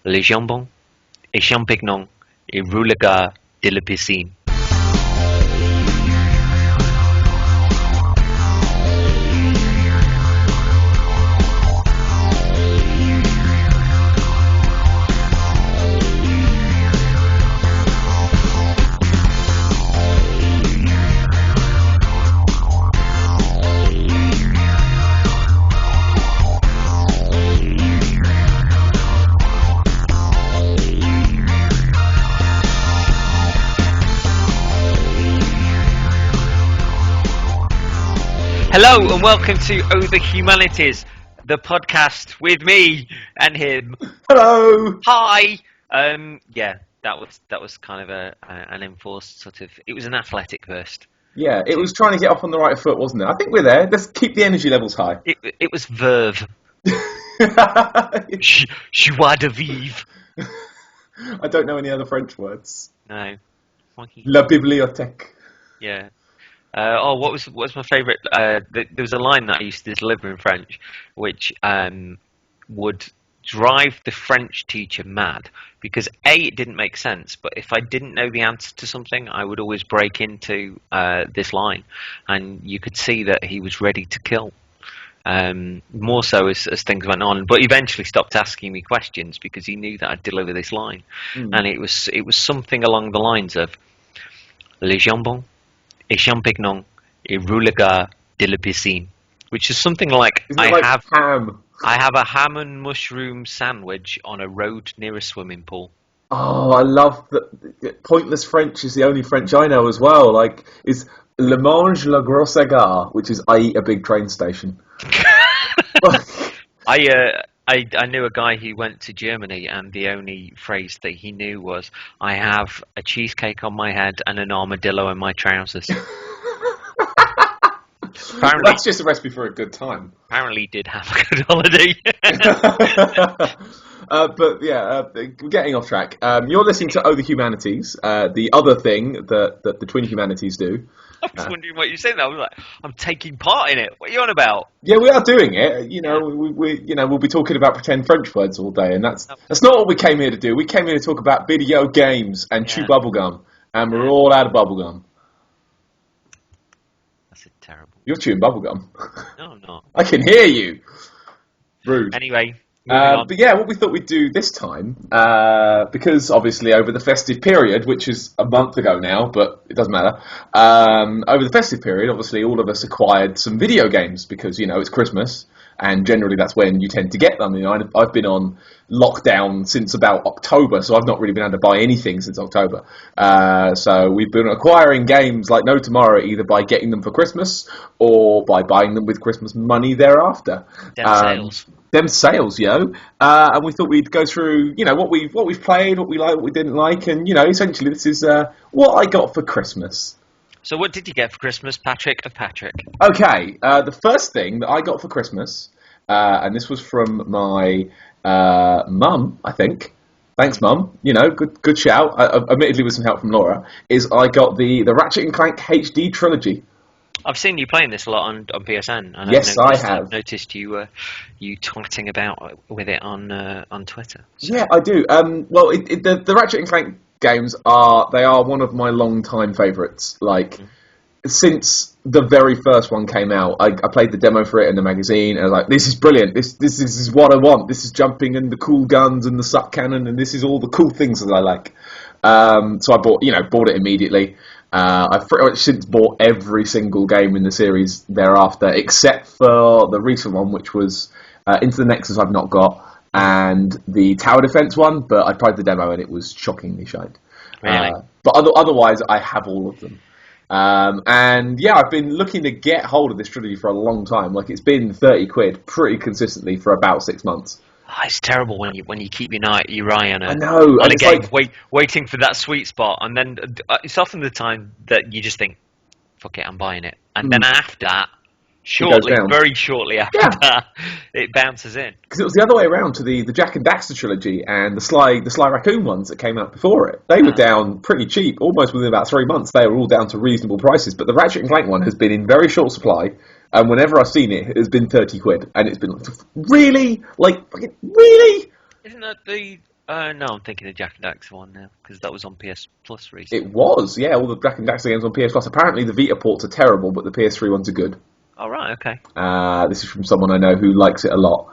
Le jambon et champignons et roulegar de la piscine. Hello and welcome to Over Humanities, the podcast with me and him. Hello. Hi. Yeah, that was kind of an enforced sort of. It was an athletic burst. Yeah, it was trying to get off on the right foot, wasn't it? I think we're there. Let's keep the energy levels high. It was verve. Joie de vivre. I don't know any other French words. No. La bibliothèque. Yeah. What was my favourite? There was a line that I used to deliver in French, which would drive the French teacher mad because it didn't make sense, but if I didn't know the answer to something, I would always break into this line, and you could see that he was ready to kill. More so as things went on, but eventually stopped asking me questions because he knew that I'd deliver this line, and it was something along the lines of Le jambon et champignons et roulegar de la piscine, which is something like ham. I have a ham and mushroom sandwich on a road near a swimming pool. Oh, I love that. Pointless French is the only French I know as well. Like, is le mange la grosse gare, which is I eat a big train station. I knew a guy who went to Germany, and the only phrase that he knew was, I have a cheesecake on my head and an armadillo in my trousers. Apparently, that's just a recipe for a good time. Apparently he did have a good holiday. But yeah, we're getting off track. You're listening to Over Humanities, the other thing that the Twin Humanities do. I was wondering what you said. I was like, I'm taking part in it. What are you on about? Yeah, we are doing it. You know, we'll be talking about pretend French words all day, and that's not what we came here to do. We came here to talk about video games and chew bubblegum, and we're all out of bubblegum. That's terrible. You're chewing bubblegum. No, I'm not. I can hear you. Rude. Anyway. But yeah, what we thought we'd do this time, because obviously over the festive period, which is a month ago now, but it doesn't matter, over the festive period, obviously all of us acquired some video games because, you know, it's Christmas, and generally that's when you tend to get them. You know, I've been on lockdown since about October, so I've not really been able to buy anything since October. So we've been acquiring games like no tomorrow, either by getting them for Christmas or by buying them with Christmas money thereafter. Them sales, yo. And we thought we'd go through, you know, what we've played, what we liked, what we didn't like, and, you know, essentially this is what I got for Christmas. So what did you get for Christmas, Patrick of Patrick? Okay, the first thing that I got for Christmas, and this was from my mum, I think. Thanks, Mum. You know, good shout. Admittedly with some help from Laura, is I got the Ratchet & Clank HD trilogy. I've seen you playing this a lot on PSN. And yes, I have. I've noticed you twatting about with it on Twitter. So. Yeah, I do. Well, the Ratchet & Clank games are one of my long-time favourites. Like, since the very first one came out, I played the demo for it in the magazine, and I was like, this is brilliant. This is what I want. This is jumping and the cool guns and the suck cannon, and this is all the cool things that I like. So I bought it immediately. I've pretty much since bought every single game in the series thereafter, except for the recent one, which was Into the Nexus I've not got, and the Tower Defense one, but I tried the demo and it was shockingly shite. Really? But otherwise, I have all of them. And yeah, I've been looking to get hold of this trilogy for a long time. Like, it's been 30 quid pretty consistently for about 6 months. Oh, it's terrible when you keep your eye on a game, waiting for that sweet spot, and then it's often the time that you just think, "Fuck it, I'm buying it," and then after that, very shortly after that, it bounces in. Because it was the other way around to the Jack and Daxter trilogy and the Sly Raccoon ones that came out before it. They were down pretty cheap, almost within about 3 months. They were all down to reasonable prices, but the Ratchet and Clank one has been in very short supply. And whenever I've seen it, it has been 30 quid. And it's been like, really? Like, really? Isn't that the No, I'm thinking of Jack and Daxter one now because that was on PS Plus It recently. was, yeah, all the Jack and Daxter games on PS Plus. Apparently, the Vita ports are terrible, but the PS3 ones are good. Oh right, okay. This is from someone I know who likes it a lot.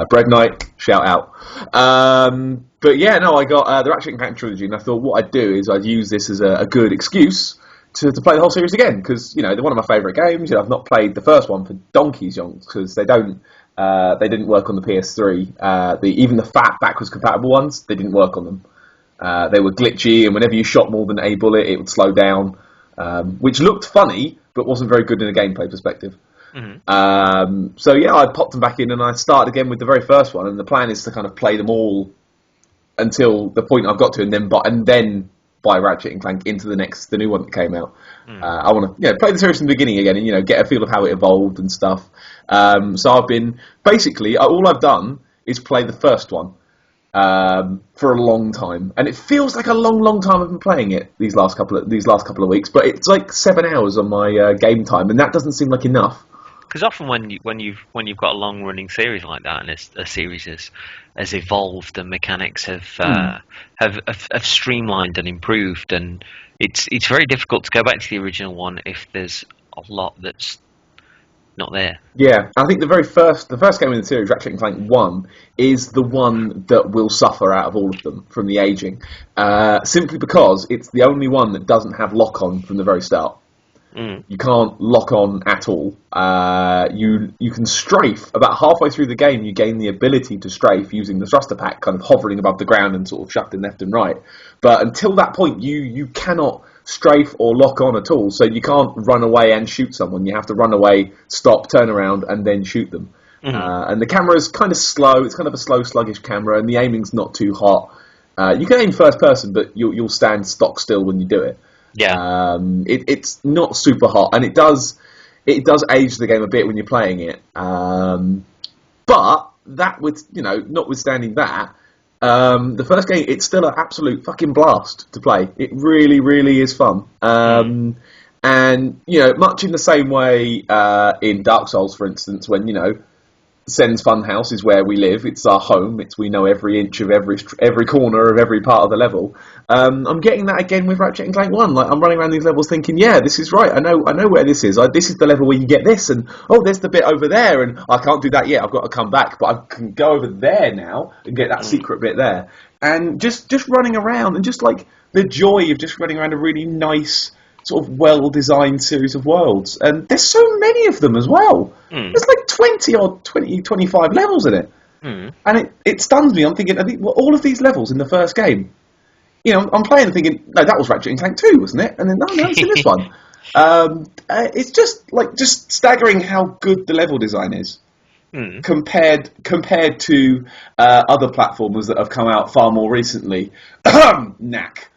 Bread Knight, shout out. But yeah, no, I got the Ratchet and Clank trilogy, and I thought what I'd do is I'd use this as a good excuse to play the whole series again, because they're one of my favourite games. I've not played the first one for donkey's yonks because they didn't work on the PS3. Even the fat backwards compatible ones, they didn't work on them. They were glitchy, and whenever you shot more than a bullet, it would slow down, which looked funny but wasn't very good in a gameplay perspective. So yeah, I popped them back in and I started again with the very first one, and the plan is to kind of play them all until the point I've got to, and then buy Ratchet and Clank into the new one that came out. I want to play the series from the beginning again and get a feel of how it evolved and stuff. So I've been basically all I've done is play the first one for a long time, and it feels like a long time I've been playing it these last couple of weeks. But it's like 7 hours on my game time, and that doesn't seem like enough. Because often when you've got a long running series like that, and a series has evolved and mechanics have streamlined and improved, and it's very difficult to go back to the original one if there's a lot that's not there. Yeah, I think the first game in the series, Ratchet and Clank 1, is the one that will suffer out of all of them from the aging, simply because it's the only one that doesn't have lock on from the very start. You can't lock on at all. You can strafe. About halfway through the game, you gain the ability to strafe using the thruster pack, kind of hovering above the ground and sort of shafting left and right. But until that point, you cannot strafe or lock on at all. So you can't run away and shoot someone. You have to run away, stop, turn around, and then shoot them. And the camera is kind of slow. It's kind of a slow, sluggish camera, and the aiming's not too hot. You can aim first person, but you'll stand stock still when you do it. Yeah. It's not super hot, and it does age the game a bit when you're playing it. But notwithstanding that, the first game, it's still an absolute fucking blast to play. It really, really is fun. And much in the same way in Dark Souls, for instance, when Sen's Funhouse is where we live. It's our home. We know every inch of every corner of every part of the level. I'm getting that again with Ratchet and Clank 1. Like, I'm running around these levels thinking, yeah, this is right. I know where this is. This is the level where you get this, and there's the bit over there, and I can't do that yet. I've got to come back, but I can go over there now and get that secret bit there. And just running around, and just like the joy of just running around a really nice, sort of well-designed series of worlds. And there's so many of them as well. There's like 25 levels in it. And it stuns me. I'm thinking, all of these levels in the first game. I'm playing and thinking, no, that was Ratchet and Clank 2, wasn't it? And then, no, it's in this one. It's just staggering how good the level design is. Compared to other platformers that have come out far more recently. Knack.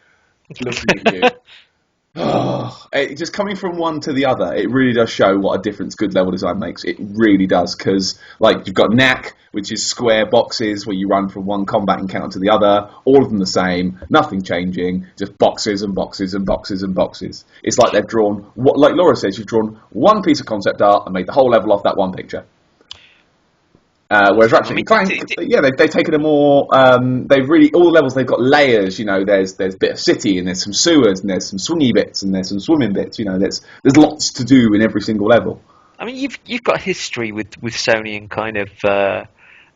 Looking at you. Just coming from one to the other, it really does show what a difference good level design makes. It really does, because you've got Knack, which is square boxes where you run from one combat encounter to the other, all of them the same, nothing changing, just boxes and boxes and boxes and boxes. It's like they've drawn, like Laura says, you've drawn one piece of concept art and made the whole level off that one picture. Whereas Ratchet and Clank, they've taken a more. They've really all the levels. They've got layers. There's a bit of city, and there's some sewers, and there's some swingy bits, and there's some swimming bits. There's lots to do in every single level. I mean, you've got history with Sony and kind of.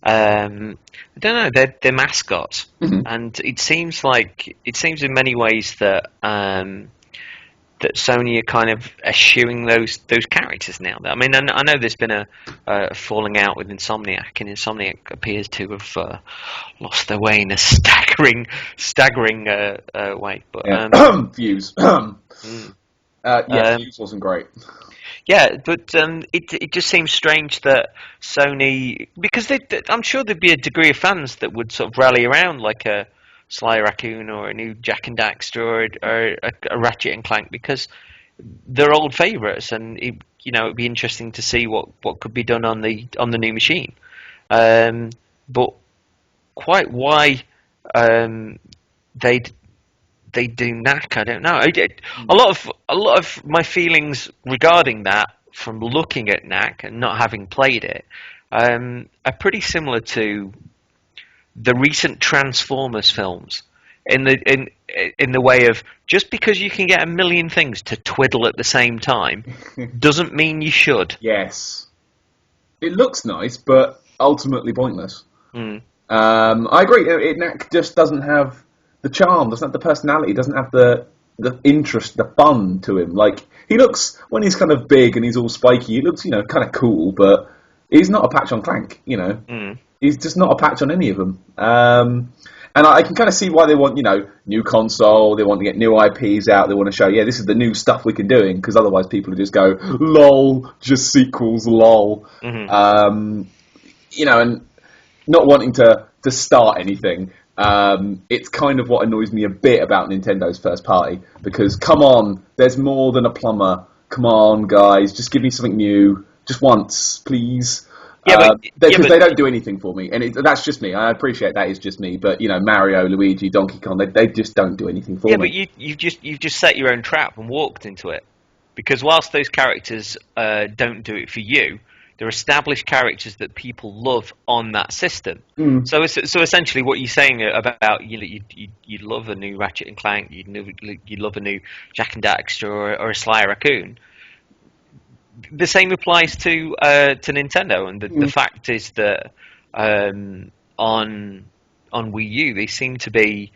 I don't know. They're mascots, and it seems in many ways that. That Sony are kind of eschewing those characters now. I mean, I know there's been a falling out with Insomniac, and Insomniac appears to have lost their way in a staggering way. But Views. Views wasn't great. Yeah, but it just seems strange that Sony, because I'm sure there'd be a degree of fans that would sort of rally around like a Sly Raccoon or a new Jack and Daxter or a Ratchet and Clank, because they're old favourites, and it'd be interesting to see what could be done on the new machine. But quite why they do Knack, I don't know. A lot of my feelings regarding that, from looking at Knack and not having played it, are pretty similar to the recent Transformers films in the way of just because you can get a million things to twiddle at the same time doesn't mean you should. Yes. It looks nice, but ultimately pointless. Mm. I agree. Knack just doesn't have the charm, doesn't have the personality, doesn't have the interest, the fun to him. Like, he looks, when he's kind of big and he's all spiky, he looks, kind of cool, but he's not a patch on Clank. Mm. He's just not a patch on any of them. And I can kind of see why they want, new console, they want to get new IPs out, they want to show, yeah, this is the new stuff we can do, because otherwise people would just go, lol, just sequels, lol. Mm-hmm. And not wanting to start anything, it's kind of what annoys me a bit about Nintendo's first party, because come on, there's more than a plumber. Come on, guys, just give me something new, just once, please. Because they don't do anything for me, and that's just me. I appreciate that is just me, but Mario, Luigi, Donkey Kong, they just don't do anything for me. Yeah, but you've just set your own trap and walked into it, because whilst those characters don't do it for you, they're established characters that people love on that system. Mm. So essentially, what you're saying about you'd love a new Ratchet and Clank, you'd love a new Jak and Daxter or a Sly Raccoon. The same applies to Nintendo, and the fact is that on Wii U they seem to be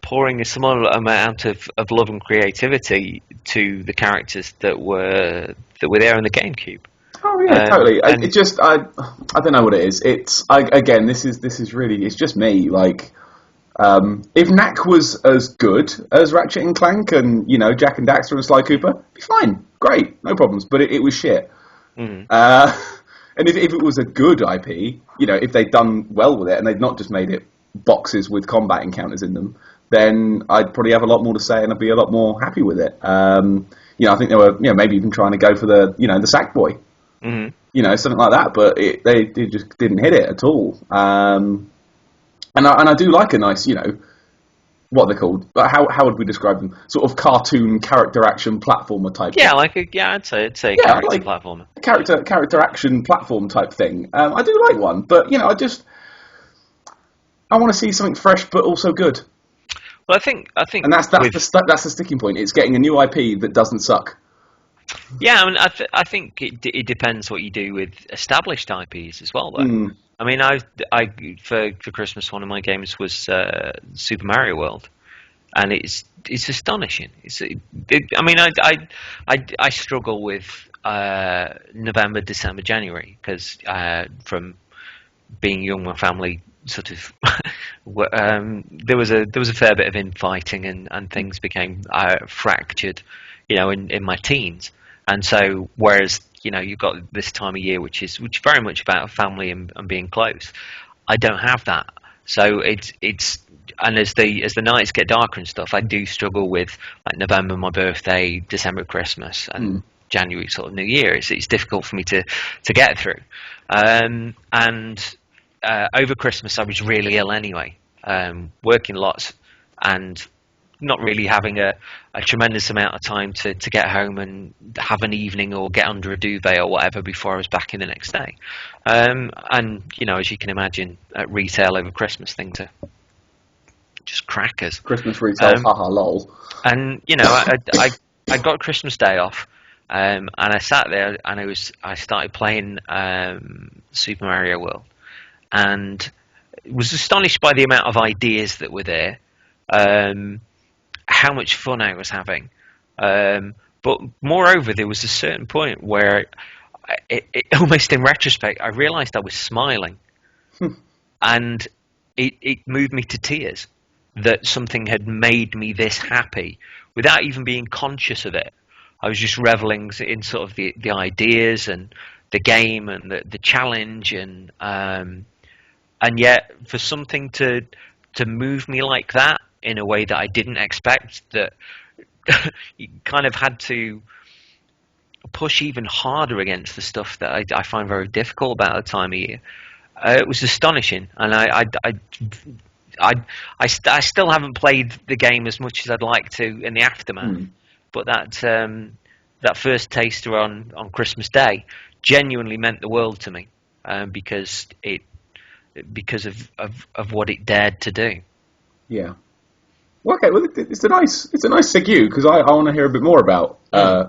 pouring a small amount of love and creativity to the characters that were there in the GameCube. Oh yeah, totally. I don't know what it is. Again, this is really, it's just me. Like, if Knack was as good as Ratchet and Clank and Jak and Daxter and Sly Cooper, it'd be fine, great, no problems. But it was shit. Mm. And if it was a good IP, if they'd done well with it and they'd not just made it boxes with combat encounters in them, then I'd probably have a lot more to say and I'd be a lot more happy with it. I think they were, maybe even trying to go for the, the Sackboy. Mm-hmm. Something like that, but they just didn't hit it at all. And I do like a nice, what are they called? How would we describe them? Sort of cartoon character action platformer type. Yeah, thing. I'd say character platformer. Character action platform type thing. I do like one, but I want to see something fresh but also good. Well, I think, and that's the sticking point. It's getting a new IP that doesn't suck. Yeah, I mean, I think it depends what you do with established IPs as well, though. Mm. I mean, for Christmas, one of my games was Super Mario World, and it's astonishing. I struggle with November, December, January, because from being young, my family sort of there was a fair bit of infighting, and things became fractured, in my teens. And so, whereas you've got this time of year, which is very much about family and being close, I don't have that. So it's and as the nights get darker and stuff, I do struggle with like November, my birthday, December, Christmas, and January, sort of New Year. It's difficult for me to get through. And over Christmas, I was really ill anyway, working lots and not really having a tremendous amount of time to get home and have an evening or get under a duvet or whatever before I was back in the next day. And, as you can imagine, at retail over Christmas, things are just crackers. Christmas retail, haha, lol. And, I got Christmas Day off, and I sat there and I started playing Super Mario World, and was astonished by the amount of ideas that were there. How much fun I was having, but moreover, there was a certain point where, almost in retrospect, I realised I was smiling, and it moved me to tears that something had made me this happy without even being conscious of it. I was just reveling in sort of the ideas and the game and the challenge, and yet for something to move me like that in a way that I didn't expect, that you kind of had to push even harder against the stuff that I find very difficult about the time of year. It was astonishing, and I still haven't played the game as much as I'd like to in the aftermath. But that first taster on Christmas Day genuinely meant the world to me, because it because of what it dared to do. Yeah. Well, okay, well, it's a nice segue because I want to hear a bit more about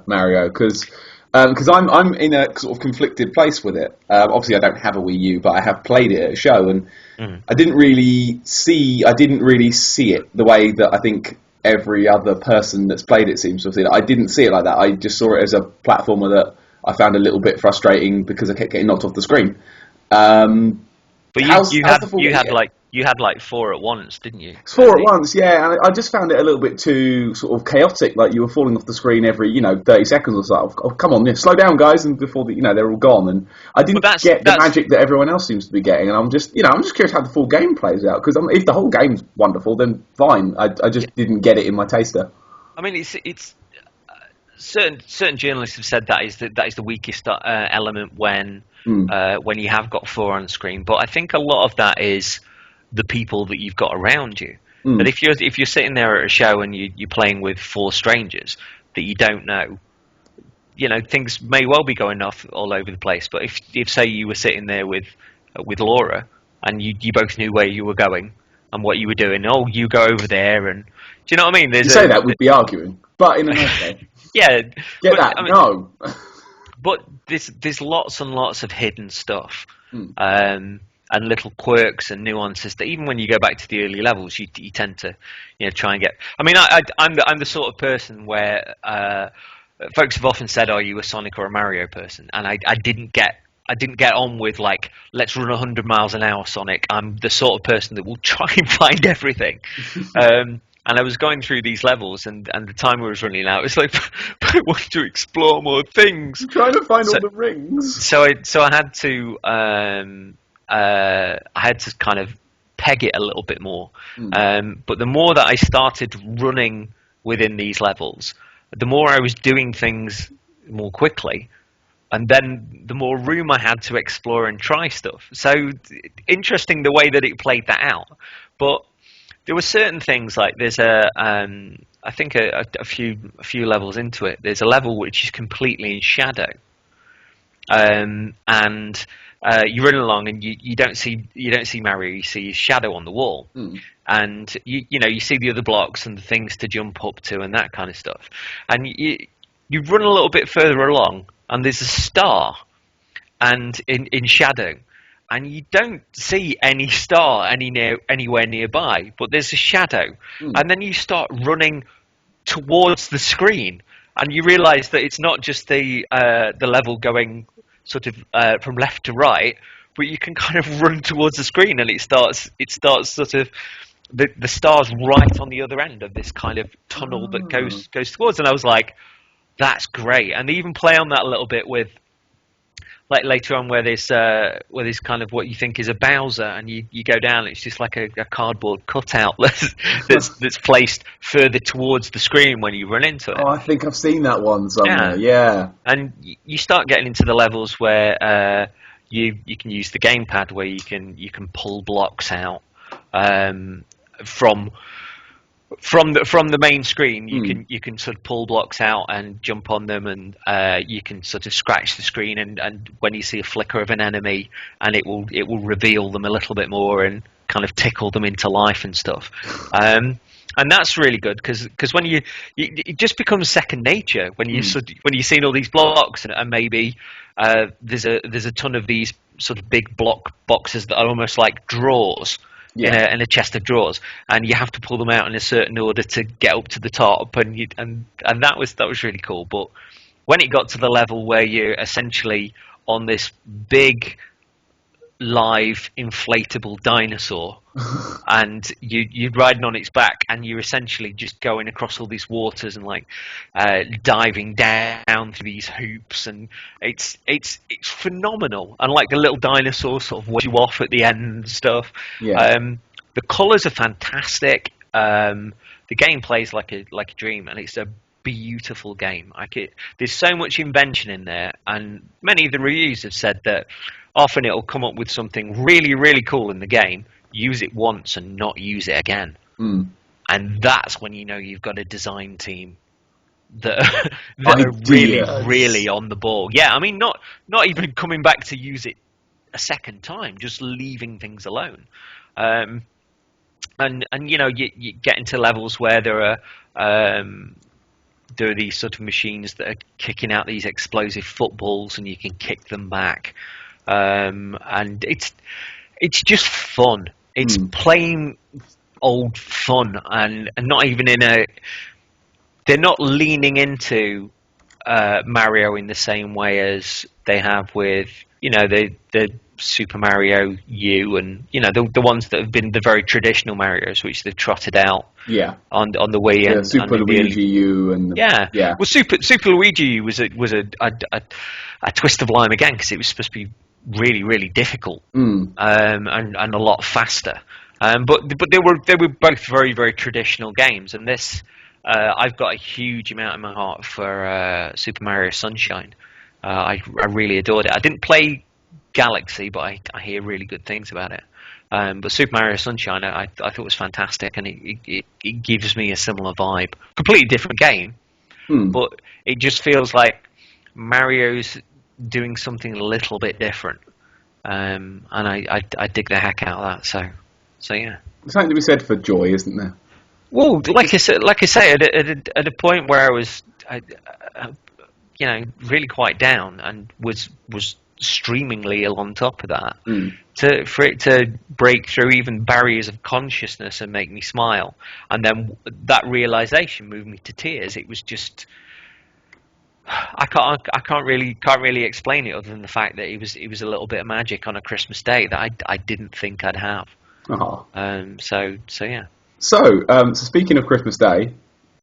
Mario because I'm in a sort of conflicted place with it. Obviously, I don't have a Wii U, but I have played it at a show, and I didn't really see it the way that I think every other person that's played it seems to have seen it. I didn't see it like that. I just saw it as a platformer that I found a little bit frustrating because I kept getting knocked off the screen. But you had like 4 at once, didn't you? It's 4 at once, yeah, and I just found it a little bit too sort of chaotic. Like you were falling off the screen every 30 seconds or so. Oh, come on, slow down, guys! And before they're all gone, and I didn't get the magic that everyone else seems to be getting. And I'm just curious how the full game plays out because if the whole game's wonderful, then fine. I just didn't get it in my taster. I mean, it's certain journalists have said that is the weakest element when you have got 4 on screen. But I think a lot of that is the people that you've got around you. But if you're sitting there at a show and you're playing with 4 strangers that you don't know, things may well be going off all over the place. But if say you were sitting there with Laura and you both knew where you were going and what you were doing, you go over there, and do you know what I mean? You say that we'd be arguing, but in a nice way. Yeah, no. But there's lots and lots of hidden stuff, and little quirks and nuances that even when you go back to the early levels, you tend to try and get. I mean, I'm the sort of person where folks have often said, "Are you a Sonic or a Mario person?" And I didn't get on with like, let's run 100 miles an hour Sonic. I'm the sort of person that will try and find everything. And I was going through these levels, and the timer was running out. It's like, I want to explore more things. I'm trying to find all the rings. So I had to kind of peg it a little bit more. But the more that I started running within these levels, the more I was doing things more quickly, and then the more room I had to explore and try stuff. So interesting the way that it played that out. But there were certain things like there's I think a few levels into it. There's a level which is completely in shadow, and you're running along and you don't see Mario. You see his shadow on the wall, and you see the other blocks and the things to jump up to and that kind of stuff. And you run a little bit further along, and there's a star, and in shadow. And you don't see any star anywhere nearby, but there's a shadow. And then you start running towards the screen, and you realise that it's not just the level going sort of from left to right, but you can kind of run towards the screen, and it starts sort of the star's right on the other end of this kind of tunnel that goes towards. And I was like, that's great. And they even play on that a little bit with. Like later on, where there's kind of what you think is a Bowser, and you go down, it's just like a cardboard cutout that's placed further towards the screen when you run into it. Oh, I think I've seen that one somewhere. Yeah. And you start getting into the levels where you can use the gamepad, where you can pull blocks out from the main screen. You can sort of pull blocks out and jump on them, and you can sort of scratch the screen, and when you see a flicker of an enemy, and it will reveal them a little bit more and kind of tickle them into life and stuff. And that's really good because when it just becomes second nature when you've seen all these blocks, and maybe there's a ton of these sort of big block boxes that are almost like drawers. Yeah. In a chest of drawers, and you have to pull them out in a certain order to get up to the top, and that was really cool. But when it got to the level where you're essentially on this big live inflatable dinosaur, and you're riding on its back, and you're essentially just going across all these waters and like diving down through these hoops, and it's phenomenal. And like the little dinosaur sort of wash you off at the end and stuff. Yeah. The colours are fantastic. The game plays like a dream, and it's a beautiful game. There's so much invention in there, and many of the reviews have said that often it'll come up with something really, really cool in the game, use it once and not use it again. And that's when you know you've got a design team that are really, really on the ball. Yeah, I mean, not even coming back to use it a second time, just leaving things alone. Um, and you get into levels where there are these sort of machines that are kicking out these explosive footballs, and you can kick them back. And it's just fun. It's plain old fun, and not even in a. They're not leaning into Mario in the same way as they have with the Super Mario U, and the ones that have been the very traditional Marios, which they've trotted out on the Wii Yeah, and Super and Luigi U and yeah. yeah. Well, Super Luigi U was a twist of lime again, because it was supposed to be really, really difficult, and a lot faster. But they were both very, very traditional games, and this I've got a huge amount in my heart for Super Mario Sunshine. I really adored it. I didn't play Galaxy, but I hear really good things about it. But Super Mario Sunshine, I thought was fantastic, and it gives me a similar vibe. Completely different game, but it just feels like Mario's doing something a little bit different, and I dig the heck out of that. So yeah. There's something to be said for joy, isn't there? Well, like I say, at a point where I was, really quite down, and was streamingly ill on top of that, for it to break through even barriers of consciousness and make me smile, and then that realization moved me to tears. It was just, I can't really explain it, other than the fact that it was a little bit of magic on a Christmas day that I didn't think I'd have. So yeah. So speaking of Christmas Day,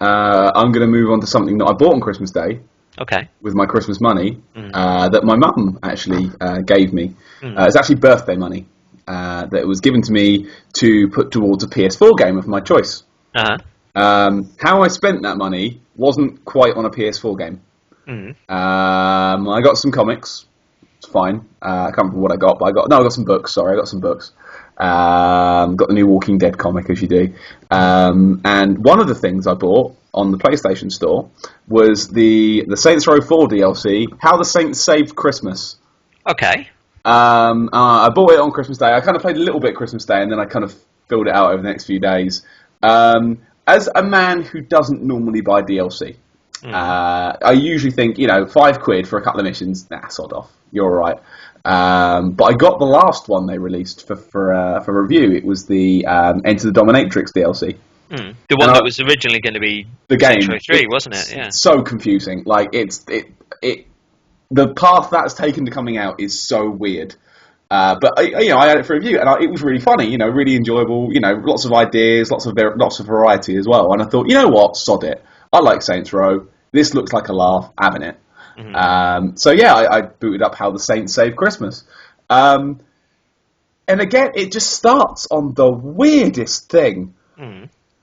I'm going to move on to something that I bought on Christmas Day. Okay. With my Christmas money that my mum actually gave me. It's actually birthday money that was given to me to put towards a PS4 game of my choice. Uh-huh. How I spent that money wasn't quite on a PS4 game. I got some comics. It's fine. I can't remember what I got, but I got some books. Sorry, I got some books. Got the new Walking Dead comic, as you do. And one of the things I bought on the PlayStation Store was the Saints Row 4 DLC, How the Saints Saved Christmas. Okay. I bought it on Christmas Day. I kind of played a little bit Christmas Day, and then I kind of filled it out over the next few days. As a man who doesn't normally buy DLC, I usually think, £5 for a couple of missions, sod off, you're all right. But I got the last one they released for review. It was the Enter the Dominatrix DLC. The one that was originally going to be the game, Saints Row 3, wasn't it? Yeah. So confusing. Like the path that's taken to coming out is so weird. But I had it for review, and it was really funny. Really enjoyable. Lots of ideas, lots of variety as well. And I thought, you know what, sod it. I like Saints Row. This looks like a laugh. Having it. So yeah, I booted up How the Saints Saved Christmas. And again, it just starts on the weirdest thing.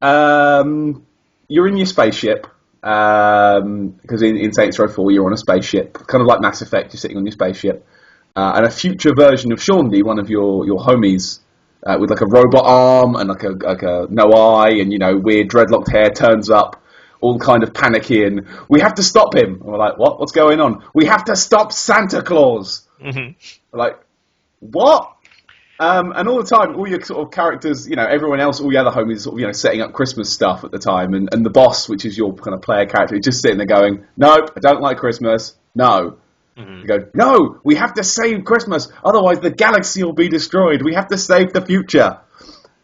You're in your spaceship, because in Saints Row 4 you're on a spaceship, kind of like Mass Effect, you're sitting on your spaceship, and a future version of Shaundy, one of your homies, with like a robot arm and like a no eye and weird dreadlocked hair, turns up, all kind of panicky, and we have to stop him. And we're like, what? What's going on? We have to stop Santa Claus. We're like, what? And all the time, all your sort of characters, everyone else, all the other homies, sort of, setting up Christmas stuff at the time, and the boss, which is your kind of player character, is just sitting there going, nope, I don't like Christmas, no. You go, no, we have to save Christmas, otherwise the galaxy will be destroyed, we have to save the future.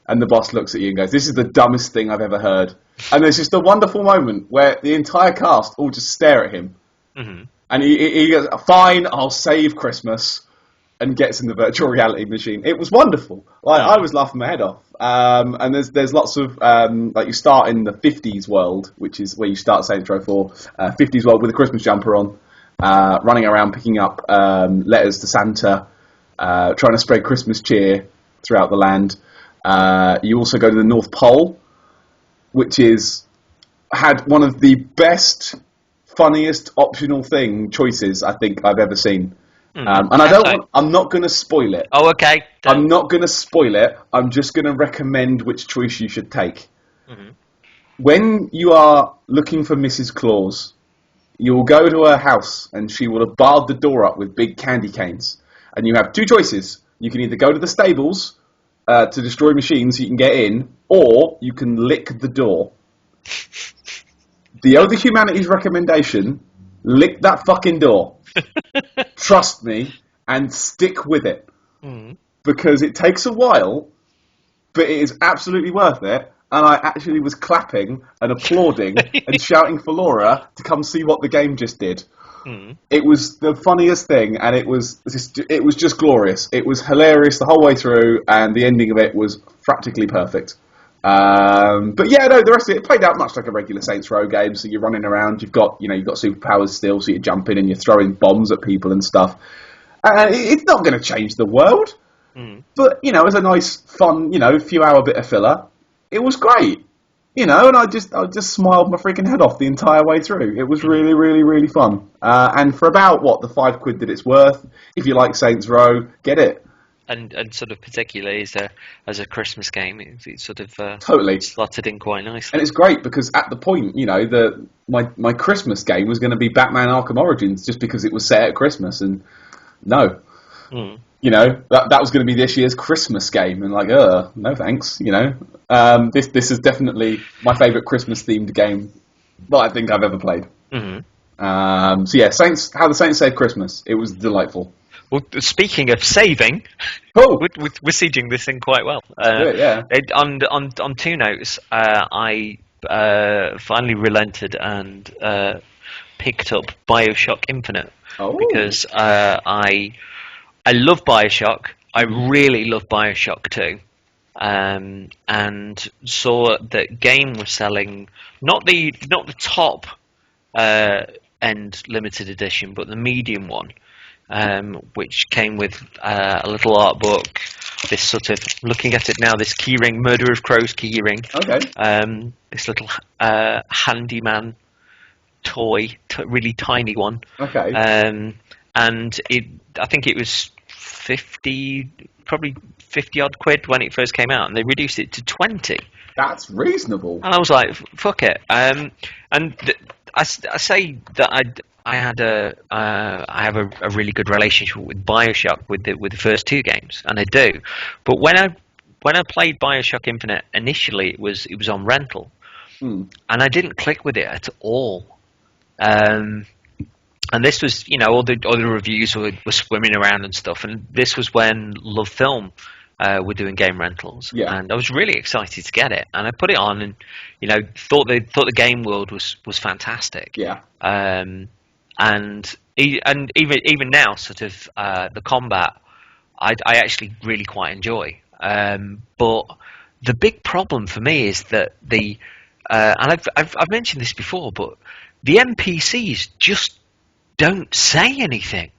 And the boss looks at you and goes, this is the dumbest thing I've ever heard. And there's just a wonderful moment where the entire cast all just stare at him. And he goes, fine, I'll save Christmas. And gets in the virtual reality machine. It was wonderful. Like, I was laughing my head off. And there's lots of like, you start in the 50s world, which is where you start Saints Row 4. 50s world with a Christmas jumper on, running around picking up letters to Santa, trying to spread Christmas cheer throughout the land. You also go to the North Pole, which had one of the best, funniest optional choices I think I've ever seen. And I'm not going to spoil it. Oh, okay. I'm not going to spoil it. I'm just going to recommend which choice you should take. When you are looking for Mrs. Claus, you will go to her house and she will have barred the door up with big candy canes. and you have two choices. You can either go to the stables to destroy machines so you can get in, or you can lick the door. The other Humanities recommendation, lick that fucking door. Trust me, and stick with it. Because it takes a while, but it is absolutely worth it. And I actually was clapping and applauding and shouting for Laura to come see what the game just did. It was the funniest thing, and it was just glorious. It was hilarious the whole way through, and the ending of it was practically perfect. But yeah, no, the rest of it played out much like a regular Saints Row game. So you're running around, you've got superpowers still, so you're jumping and you're throwing bombs at people and stuff. It's not going to change the world, but as a nice, fun, few hour bit of filler, it was great. And I just smiled my freaking head off the entire way through. It was really, really, really fun. And for about the £5 that it's worth, if you like Saints Row, get it. And sort of particularly as a Christmas game, it sort of totally slotted in quite nicely. And it's great because at the point, my Christmas game was going to be Batman Arkham Origins just because it was set at Christmas, and no. That was going to be this year's Christmas game, and no thanks. This is definitely my favourite Christmas themed game that I think I've ever played. So yeah, How the Saints Saved Christmas. It was delightful. Well, speaking of saving, we're sieging this thing quite well. Yeah. On two notes, I finally relented and picked up BioShock Infinite because I love BioShock. I really love BioShock 2. And saw that game was selling not the top end limited edition, but the medium one, which came with a little art book. This sort of, looking at it now, this keyring, Murder of Crows keyring. Okay. This little handyman toy, really tiny one. Okay. And I think it was probably 50 odd quid when it first came out, and they reduced it to 20. That's reasonable. And I was like, fuck it. I say that I have a really good relationship with BioShock with the first two games, and I do. But when I played BioShock Infinite initially, it was on rental, and I didn't click with it at all. And this was, all the reviews were swimming around and stuff, and this was when Love Film were doing game rentals, and I was really excited to get it, and I put it on, and thought the game world was fantastic. Yeah. And even now, sort of the combat, I actually really quite enjoy. But the big problem for me is that and I've mentioned this before, but the NPCs just don't say anything.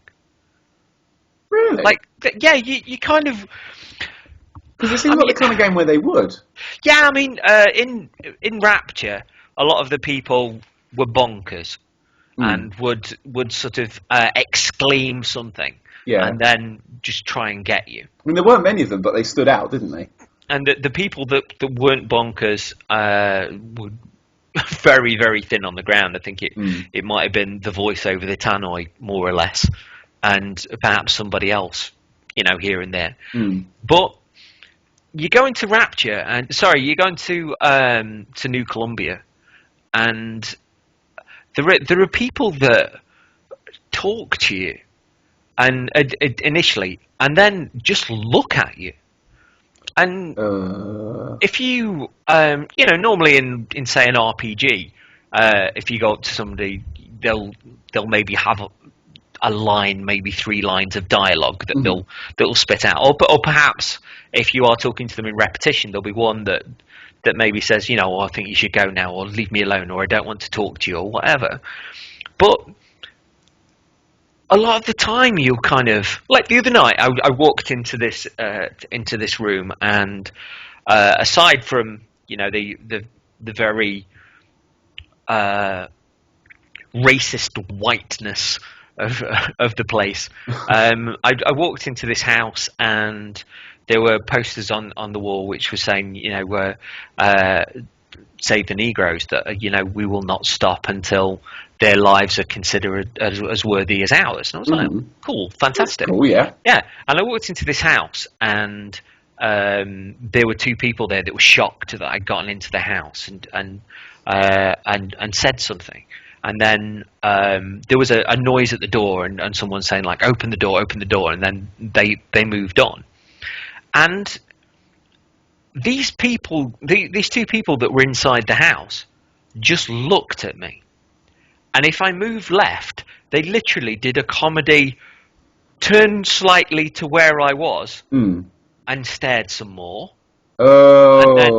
Really? Like, yeah, you kind of. Because it seems like the kind of game where they would. Yeah, I mean, in Rapture, a lot of the people were bonkers and would sort of exclaim something, and then just try and get you. I mean, there weren't many of them, but they stood out, didn't they? And the people that weren't bonkers were very, very thin on the ground. I think it might have been the voice over the tannoy, more or less, and perhaps somebody else, here and there. But you go into Rapture, and you're going to New Columbia, and there are people that talk to you, and initially, and then just look at you. And if you, normally in say an RPG, if you go up to somebody, they'll maybe have a line, maybe 3 lines of dialogue that they'll spit out, or perhaps if you are talking to them in repetition, there'll be one that maybe says, I think you should go now, or leave me alone, or I don't want to talk to you, or whatever. But a lot of the time, you'll kind of, like the other night, I walked into this room, and aside from the very racist whiteness of the place, I walked into this house, and there were posters on the wall which were saying, Save the Negroes, that we will not stop until their lives are considered as worthy as ours. And I was like, cool, fantastic. Cool, yeah. Yeah, and I walked into this house, and there were two people there that were shocked that I'd gotten into the house and said something. And then there was a noise at the door, and someone saying like, open the door, and then they moved on. And these people, these two people that were inside the house, just looked at me. And if I moved left, they literally did a comedy, turned slightly to where I was, and stared some more. Oh. And then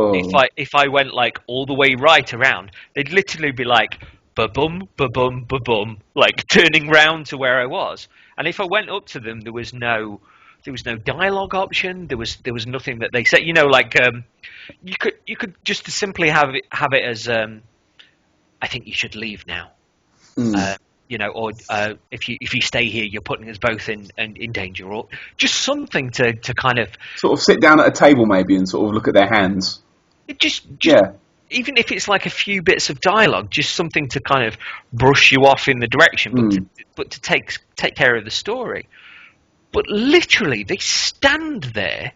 if I went like all the way right around, they'd literally be like, ba-bum, ba-bum, ba-bum, like turning round to where I was. And if I went up to them, there was no dialogue option. There was nothing that they said. Like you could just simply have it as I think you should leave now. Or if you stay here, you're putting us both in danger, or just something to kind of sort of sit down at a table maybe and sort of look at their hands. Yeah. Even if it's like a few bits of dialogue, just something to kind of brush you off in the direction, but to take care of the story. But literally, they stand there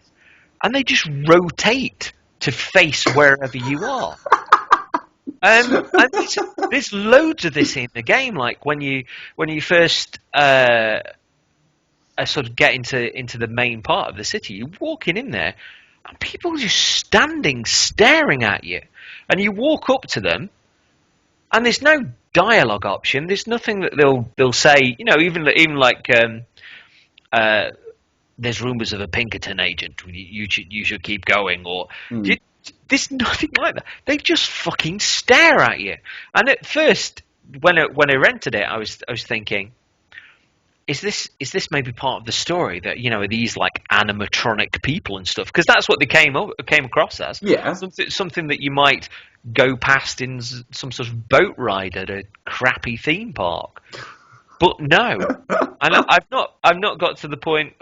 and they just rotate to face wherever you are. And there's loads of this in the game. Like when you first sort of get into the main part of the city, you're walking in there, and people are just standing, staring at you. And you walk up to them, and there's no dialogue option. There's nothing that they'll say. Even like there's rumours of a Pinkerton agent. You should keep going, or. There's nothing like that. They just fucking stare at you. And at first, when I rented it, I was thinking, is this maybe part of the story that are these like animatronic people and stuff? Because that's what they came across as. Yeah. Something that you might go past in some sort of boat ride at a crappy theme park. But no, and I've not got to the point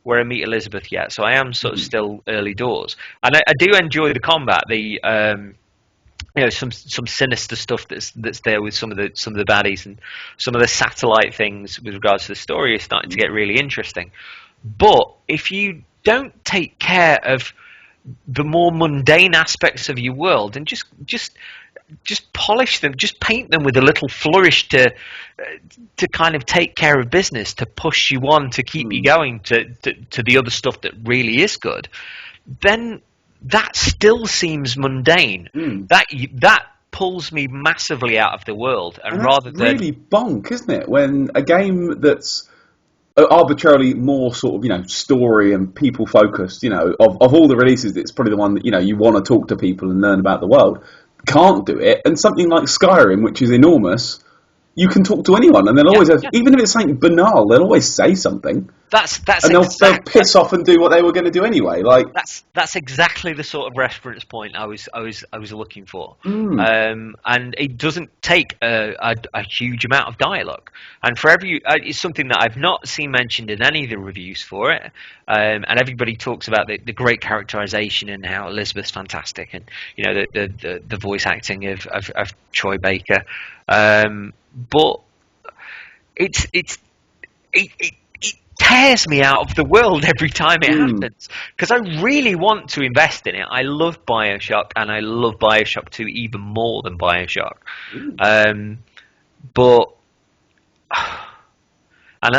where I meet Elizabeth yet, so I am sort of still early doors, and I do enjoy the combat. Some sinister stuff that's there with some of the baddies, and some of the satellite things with regards to the story is starting to get really interesting. But if you don't take care of the more mundane aspects of your world and just polish them, just paint them with a little flourish to kind of take care of business, to push you on, to keep you going to the other stuff that really is good, then that still seems mundane. That pulls me massively out of the world, and rather than really bonk, isn't it? When a game that's arbitrarily more sort of story and people focused, of all the releases, it's probably the one that you want to talk to people and learn about the world, can't do it. And something like Skyrim, which is enormous, you can talk to anyone, and they'll always have, even if it's something banal, they'll always say something. And they'll piss off and do what they were going to do anyway. Like that's exactly the sort of reference point I was looking for. And it doesn't take a huge amount of dialogue. And for it's something that I've not seen mentioned in any of the reviews for it. And everybody talks about the great characterization and how Elizabeth's fantastic, and the voice acting of Troy Baker. But it tears me out of the world every time it happens, because I really want to invest in it. I love BioShock, and I love BioShock 2 even more than BioShock. But and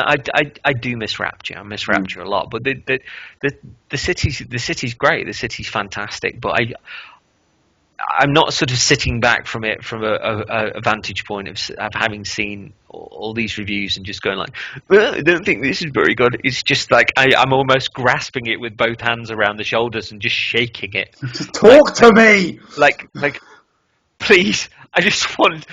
I do miss Rapture. I miss Rapture a lot. But the city's great. The city's fantastic. But I'm not sort of sitting back from it from a vantage point of having seen all these reviews and just going like, well, I don't think this is very good. It's just like I'm almost grasping it with both hands around the shoulders and just shaking it. Just talk to me, like please. I just want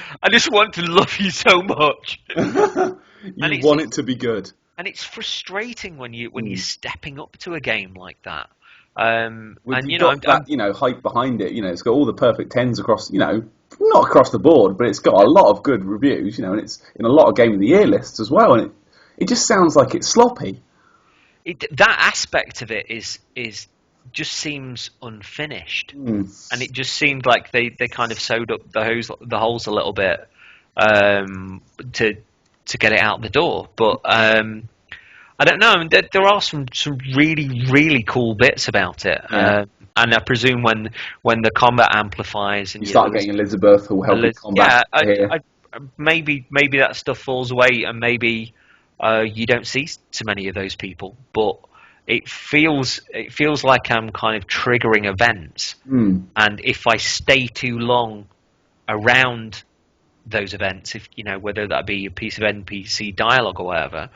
to love you so much. You want it to be good, and it's frustrating when you're stepping up to a game like that. And hype behind it. It's got all the perfect 10s across. Not across the board, but it's got a lot of good reviews. And it's in a lot of Game of the Year lists as well. And it just sounds like it's sloppy. That aspect of it is just seems unfinished, Mm. and it just seemed like they kind of sewed up the holes a little bit to get it out the door. But I don't know. I mean, there are some really cool bits about it. Yeah. And I presume when the combat amplifies and You start getting Elizabeth who will help with combat here. maybe that stuff falls away, and maybe you don't see so many of those people. But it feels like I'm kind of triggering events, and if I stay too long around those events, if whether that be a piece of NPC dialogue or whatever,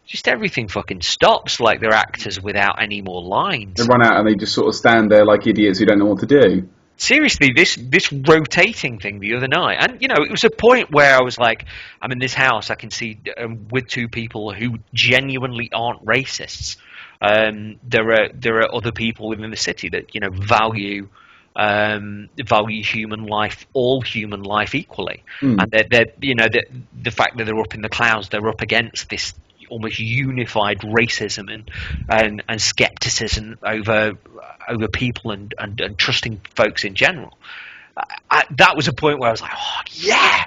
just everything fucking stops, like they're actors without any more lines. They run out and they just sort of stand there like idiots who don't know what to do. Seriously, this rotating thing the other night, and it was a point where I was like, I'm in this house, I can see with two people who genuinely aren't racists. There are other people within the city that value human life, all human life equally, and they're the fact that they're up in the clouds, they're up against this almost unified racism and skepticism over people and trusting folks in general. That was a point where I was like, oh yeah,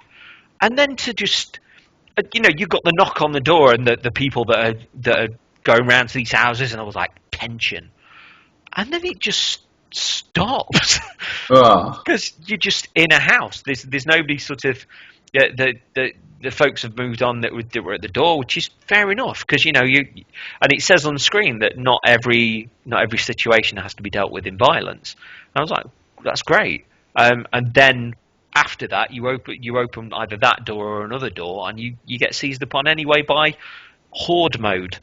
and then to just you got the knock on the door and the people that are going around to these houses, and I was like, tension, and then it just stops because you're just in a house. There's nobody sort of the folks have moved on that were at the door, which is fair enough because and it says on the screen that not every situation has to be dealt with in violence. And I was like, that's great. And then after that, you open either that door or another door, and you get seized upon anyway by horde mode,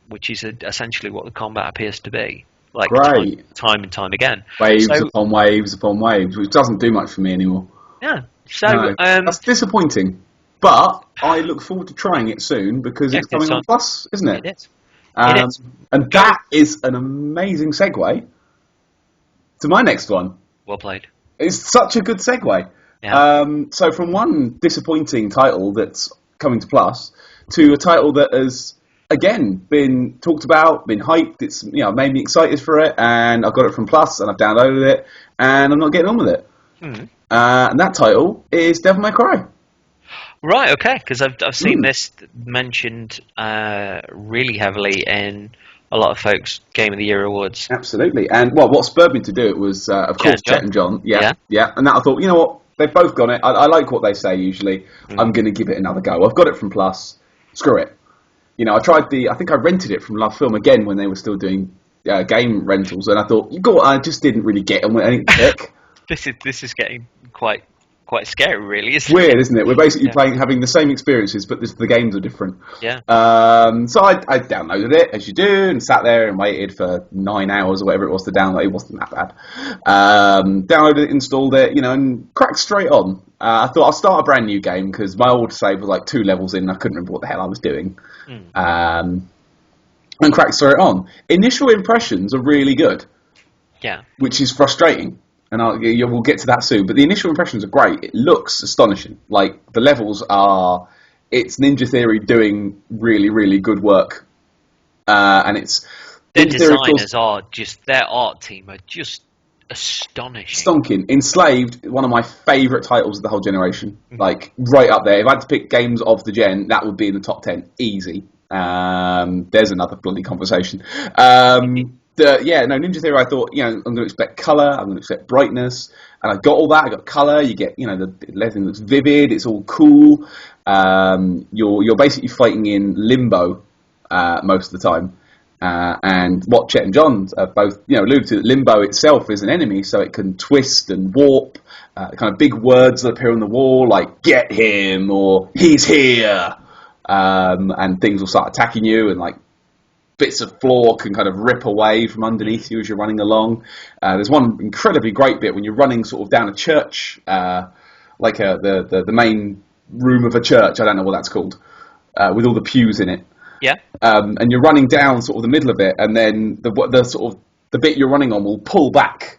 which is essentially what the combat appears to be. Like time and time again. Waves upon waves upon waves, which doesn't do much for me anymore. Yeah. So no, that's disappointing. But I look forward to trying it soon because it's coming on Plus, isn't it? It is. It is. And that is an amazing segue to my next one. Well played. It's such a good segue. Yeah. So from one disappointing title that's coming to Plus to a title that has again been talked about, been hyped. It's made me excited for it, and I've got it from Plus and I've downloaded it, and I'm not getting on with it. And that title is Devil May Cry. Right, okay, because I've seen this mentioned really heavily in a lot of folks' Game of the Year awards. Absolutely, and what spurred me to do it was, of course, Chet and John. Yeah, and that I thought, you know what, they've both got it. I like what they say usually. I'm going to give it another go. I've got it from Plus. Screw it. I tried I think I rented it from Love Film again when they were still doing game rentals, and I thought, I just didn't really get on with anything quick. This is getting quite scary, really. Isn't Weird, isn't it? We're basically having the same experiences, but the games are different. Yeah. So I downloaded it, as you do, and sat there and waited for 9 hours or whatever it was to download. It wasn't that bad. Downloaded it, installed it, and cracked straight on. I thought I'll start a brand new game because my old save was like 2 levels in and I couldn't remember what the hell I was doing. And cracked straight on. Initial impressions are really good. Yeah. Which is frustrating. And we'll get to that soon. But the initial impressions are great. It looks astonishing. Like, the levels are... It's Ninja Theory doing really, really good work. And it's... Their designers are just... Their art team are just astonishing. Stonking. Enslaved, one of my favourite titles of the whole generation. Like, right up there. If I had to pick games of the gen, that would be in the top 10. Easy. There's another bloody conversation. Ninja Theory, I thought, I'm going to expect colour, I'm going to expect brightness, and I got all that. I got colour, you get, everything looks vivid, it's all cool. You're basically fighting in limbo most of the time. And what Chet and John both, alluded to, that limbo itself is an enemy, so it can twist and warp. Kind of big words that appear on the wall, like, get him, or he's here. And things will start attacking you, and, like, bits of floor can kind of rip away from underneath you as you're running along. There's one incredibly great bit when you're running sort of down a church, like the main room of a church. I don't know what that's called, with all the pews in it. Yeah. And you're running down sort of the middle of it, and then the sort of the bit you're running on will pull back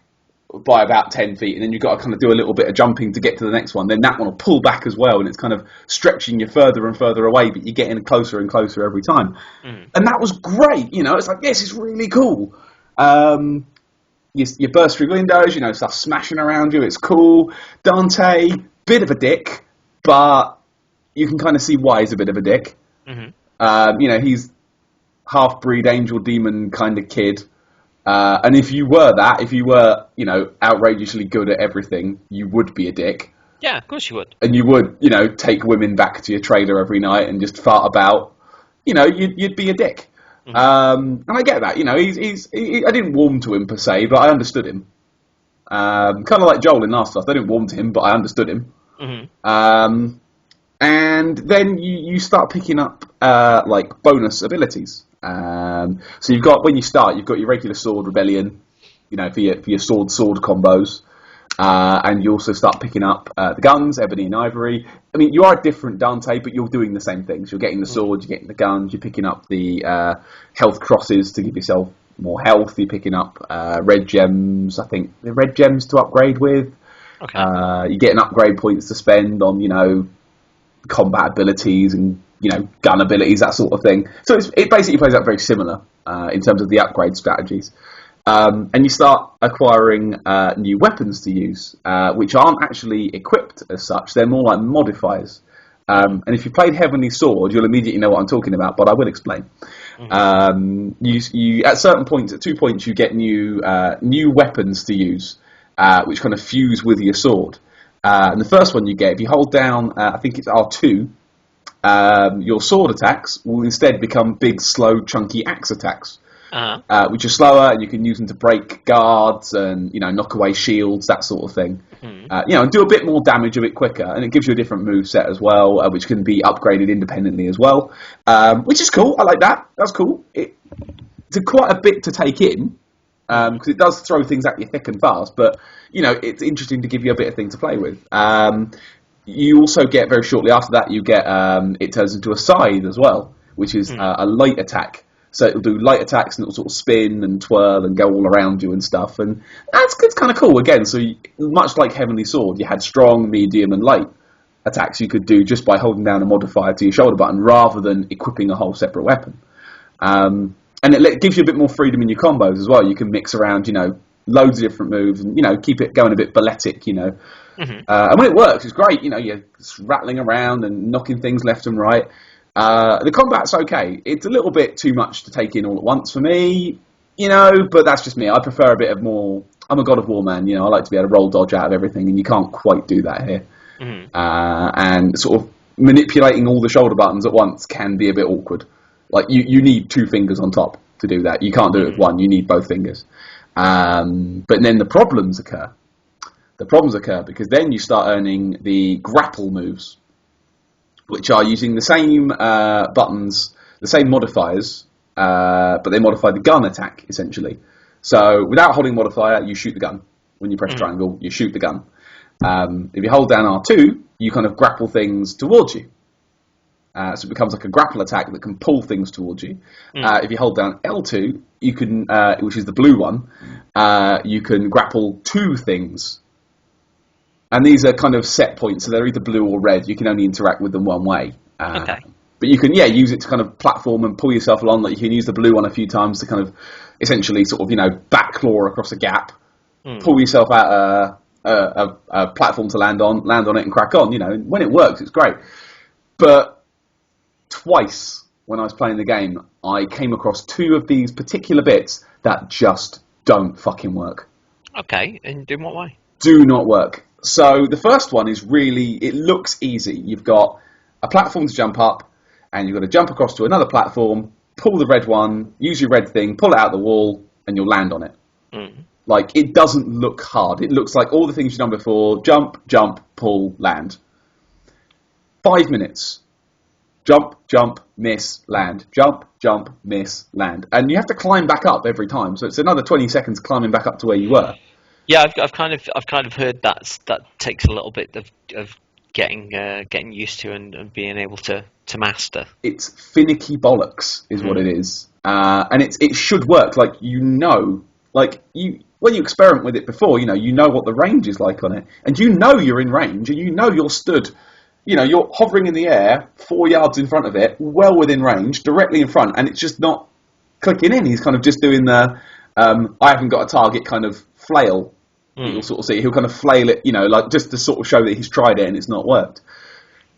by about 10 feet, and then you've got to kind of do a little bit of jumping to get to the next one. Then that one will pull back as well, and it's kind of stretching you further and further away, but you're getting closer and closer every time. And that was great, it's like, yes, it's really cool. You burst through windows, stuff smashing around you. It's cool. Dante, bit of a dick, but you can kind of see why he's a bit of a dick. Mm-hmm. He's half-breed angel demon kind of kid. And if you were, outrageously good at everything, you would be a dick. Yeah, of course you would. And you would, take women back to your trailer every night and just fart about. You'd be a dick. And I get that. I didn't warm to him per se, but I understood him. Kind of like Joel in Last of Us. I didn't warm to him, but I understood him. Mm-hmm. And then you start picking up like bonus abilities. So when you start, you've got your regular sword rebellion, for your sword combos. And you also start picking up the guns, ebony and ivory. I mean, you are a different Dante, but you're doing the same things. You're getting the sword, you're getting the guns, you're picking up the health crosses to give yourself more health. You're picking up red gems. I think the red gems to upgrade with. Okay. You're getting upgrade points to spend on combat abilities and gun abilities, that sort of thing. So it basically plays out very similar in terms of the upgrade strategies. And you start acquiring new weapons to use, which aren't actually equipped as such. They're more like modifiers. And if you played Heavenly Sword, you'll immediately know what I'm talking about, but I will explain. You at certain points, at 2 points, you get new weapons to use, which kind of fuse with your sword. And the first one you get, if you hold down, I think it's R2, your sword attacks will instead become big, slow, chunky axe attacks. Which are slower, and you can use them to break guards and knock away shields, that sort of thing. And do a bit more damage a bit quicker, and it gives you a different move set as well, which can be upgraded independently as well, which is cool. I like that. That's cool. It's quite a bit to take in because it does throw things at you thick and fast, but it's interesting to give you a bit of thing to play with. You also get very shortly after that, you get it turns into a scythe as well, which is a light attack. So it'll do light attacks and it'll sort of spin and twirl and go all around you and stuff. And it's kind of cool. Again, so much like Heavenly Sword, you had strong, medium and light attacks you could do just by holding down a modifier to your shoulder button rather than equipping a whole separate weapon. And it gives you a bit more freedom in your combos as well. You can mix around, loads of different moves and, keep it going a bit balletic, And when it works, it's great. You're rattling around and knocking things left and right. The combat's okay. It's a little bit too much to take in all at once for me, but that's just me. I prefer a bit of more... I'm a God of War man, I like to be able to roll dodge out of everything, and you can't quite do that here. And sort of manipulating all the shoulder buttons at once can be a bit awkward. Like, you need 2 fingers on top to do that. You can't do it with one. You need both fingers. But then the problems occur. The problems occur because then you start earning the grapple moves, which are using the same buttons, the same modifiers, but they modify the gun attack, essentially. So without holding modifier, you shoot the gun. When you press triangle, you shoot the gun. If you hold down R2, you kind of grapple things towards you. So it becomes like a grapple attack that can pull things towards you. If you hold down L2, you can, which is the blue one, you can grapple 2 things. And these are kind of set points, so they're either blue or red. You can only interact with them one way. Okay. But you can, use it to kind of platform and pull yourself along. Like you can use the blue one a few times to kind of essentially sort of, back claw across a gap, pull yourself out a platform to land on it and crack on. When it works, it's great. But twice when I was playing the game, I came across 2 of these particular bits that just don't fucking work. Okay, and in what way? Do not work. So the first one is really, it looks easy. You've got a platform to jump up, and you've got to jump across to another platform, pull the red one, use your red thing, pull it out the wall, and you'll land on it. Like, it doesn't look hard. It looks like all the things you've done before. Jump, jump, pull, land. 5 minutes. Jump, jump, miss, land. Jump, jump, miss, land. And you have to climb back up every time. So it's another 20 seconds climbing back up to where you were. Yeah, I've kind of heard that takes a little bit of getting used to and being able to master. It's finicky bollocks, is what it is, and it should work. Like when you experiment with it before, you know what the range is like on it, and you're in range, and you're stood, you're hovering in the air 4 yards in front of it, well within range, directly in front, and it's just not clicking in. He's kind of just doing the I haven't got a target kind of flail. You'll sort of see he'll kind of flail it, like just to sort of show that he's tried it and it's not worked.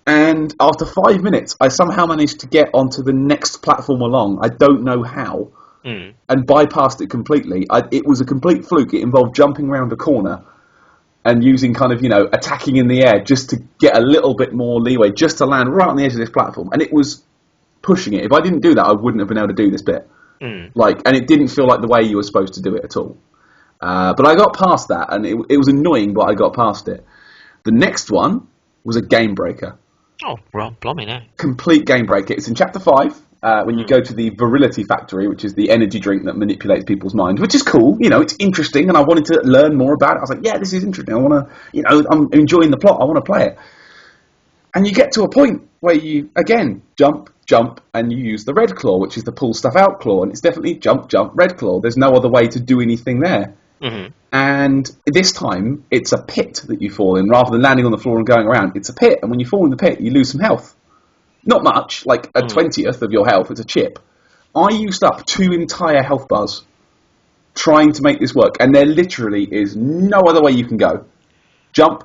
And after 5 minutes, I somehow managed to get onto the next platform along. I don't know how, and bypassed it completely. It was a complete fluke. It involved jumping around a corner and using kind of, attacking in the air just to get a little bit more leeway, just to land right on the edge of this platform. And it was pushing it. If I didn't do that, I wouldn't have been able to do this bit. And it didn't feel like the way you were supposed to do it at all. But I got past that, and it was annoying, but I got past it. The next one was a game breaker. Oh, well, blimey, no. Complete game breaker. It's in Chapter 5, when you go to the Virility Factory, which is the energy drink that manipulates people's minds, which is cool. It's interesting, and I wanted to learn more about it. I was like, yeah, this is interesting. I want to, I'm enjoying the plot. I want to play it. And you get to a point where you, again, jump, and you use the red claw, which is the pull stuff out claw, and it's definitely jump, red claw. There's no other way to do anything there. And this time, it's a pit that you fall in. Rather than landing on the floor and going around, it's a pit. And when you fall in the pit, you lose some health. Not much, like a 20th of your health. It's a chip. I used up 2 entire health bars trying to make this work. And there literally is no other way you can go. Jump,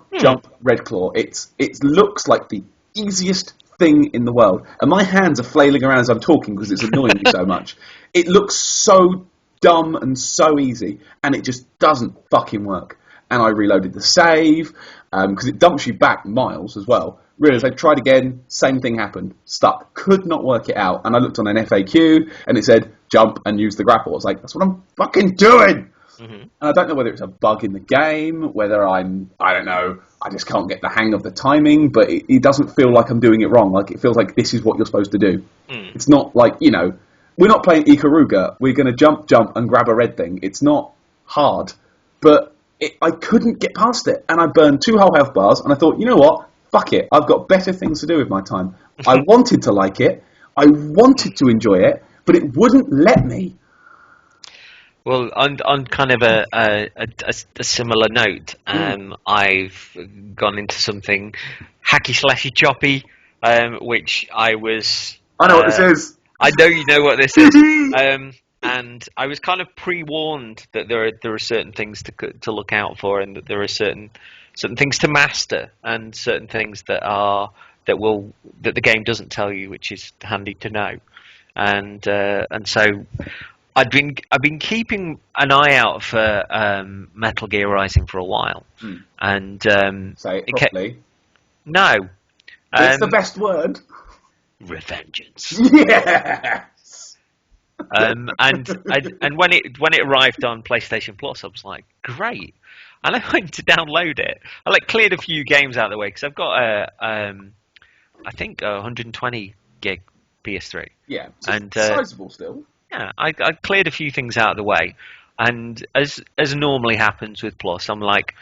red claw. It looks like the easiest thing in the world. And my hands are flailing around as I'm talking because it's annoying me so much. It looks so dumb and so easy, and it just doesn't fucking work. And I reloaded the save, because it dumps you back miles as well. Realised I tried again, same thing happened. Stuck. Could not work it out. And I looked on an FAQ, and it said, jump and use the grapple. I was like, that's what I'm fucking doing! And I don't know whether it's a bug in the game, whether I don't know, I just can't get the hang of the timing, but it doesn't feel like I'm doing it wrong. Like, it feels like this is what you're supposed to do. It's not like, we're not playing Ikaruga. We're going to jump, and grab a red thing. It's not hard. But I couldn't get past it. And I burned 2 whole health bars. And I thought, you know what? Fuck it. I've got better things to do with my time. I wanted to like it. I wanted to enjoy it. But it wouldn't let me. Well, on kind of a similar note, I've gone into something hacky-slashy choppy, which I was... I know what this is. I know you know what this is, and I was kind of pre-warned that there are certain things to look out for, and that there are certain things to master, and certain things that the game doesn't tell you, which is handy to know, and so I've been keeping an eye out for Metal Gear Rising for a while, and say it properly. No, it's the best word. Revengeance. Yes. And when it arrived on PlayStation Plus, I was like, great. And I went to download it. I cleared a few games out of the way because I've got I think 120 gig PS3. Yeah, and sizable still. Yeah, I cleared a few things out of the way, and as normally happens with Plus, I'm like,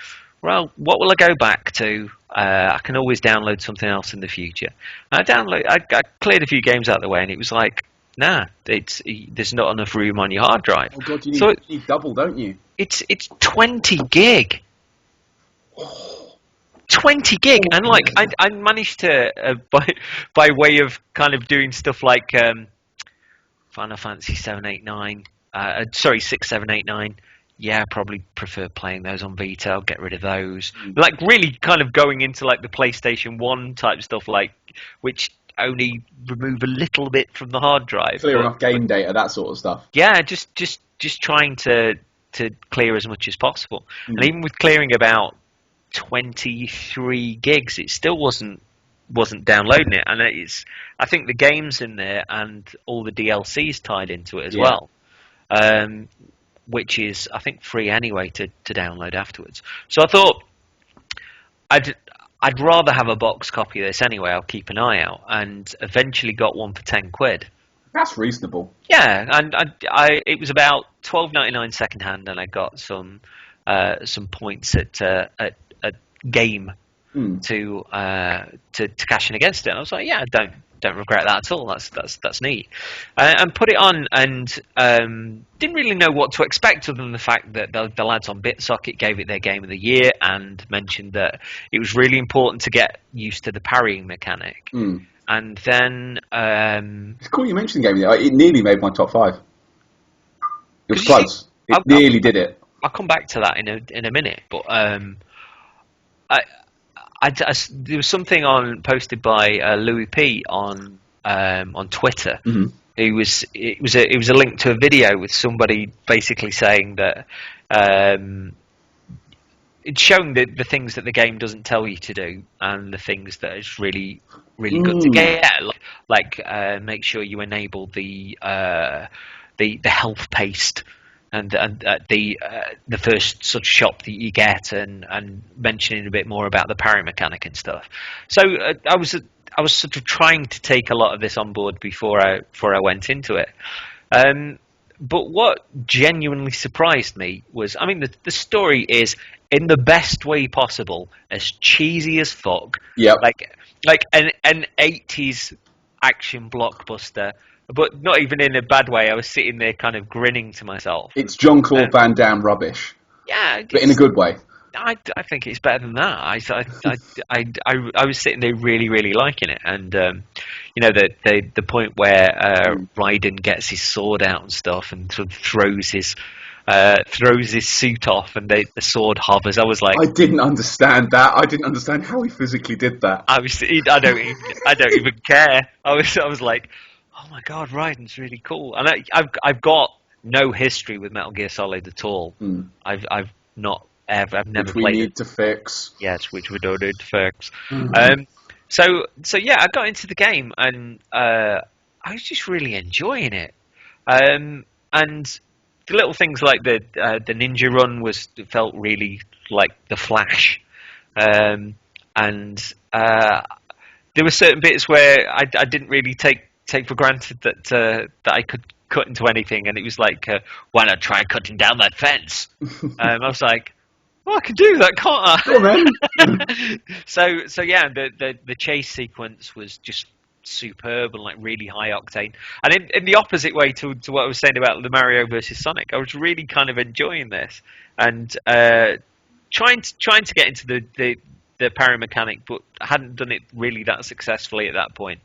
well, what will I go back to? I can always download something else in the future. I cleared a few games out of the way, and it was like, nah, there's not enough room on your hard drive. Oh god, you need double, don't you? It's 20 gig. 20 gig, and I managed to by way of kind of doing stuff like Final Fantasy 789, 6, 7, 8, 9. Yeah, I probably prefer playing those on Vita. I'll get rid of those. Really kind of going into the PlayStation 1 type stuff, which only remove a little bit from the hard drive. Clear enough game data, that sort of stuff. Yeah, just trying to clear as much as possible. And even with clearing about 23 gigs, it still wasn't downloading it. And I think the games in there and all the DLCs tied into it as well. Which is, I think, free anyway to download afterwards. So I thought I'd rather have a box copy of this anyway. I'll keep an eye out, and eventually got one for £10. That's reasonable. Yeah, and it was about $12.99 second hand, and I got some points at game to cash in against it. And I was like, yeah, I don't regret that at all. That's neat. And put it on, and didn't really know what to expect other than the fact that the lads on BitSocket gave it their game of the year and mentioned that it was really important to get used to the parrying mechanic. And then it's cool you mentioned the game of the year. It nearly made my top 5. It was close. It nearly did it. I'll come back to that in a minute, but there was something posted by Louis P on Twitter. Mm-hmm. It was a link to a video with somebody basically saying that it's showing the things that the game doesn't tell you to do and the things that it's really good to get, like make sure you enable the health paste and the first sort of shop that you get, and mentioning a bit more about the parry mechanic and stuff. So I was sort of trying to take a lot of this on board before I went into it. But what genuinely surprised me was, I mean, the story is, in the best way possible, as cheesy as fuck. Yep. Like an 80s action blockbuster, but not even in a bad way. I was sitting there kind of grinning to myself. It's Jean-Claude Van Damme rubbish. Yeah. But in a good way. I think it's better than that. I was sitting there really liking it, and the point where Raiden gets his sword out and stuff, and sort of throws his suit off, and the sword hovers. I was like, I didn't understand that. I didn't understand how he physically did that. I don't even care. I was like, oh my god, Raiden's really cool, and I've got no history with Metal Gear Solid at all. I've not. I've never which we played need it. To fix. Yes, which we don't need to fix. So yeah, I got into the game, and I was just really enjoying it. And the little things like the ninja run felt really like the Flash, and there were certain bits where I didn't really take for granted that I could cut into anything, and it was like, why not try cutting down that fence? I was like, well, I can do that, can't I? Go on, then. So yeah, the chase sequence was just superb and like really high octane. And in the opposite way to what I was saying about the Mario versus Sonic, I was really kind of enjoying this and trying to get into the parry mechanic, but I hadn't done it really that successfully at that point.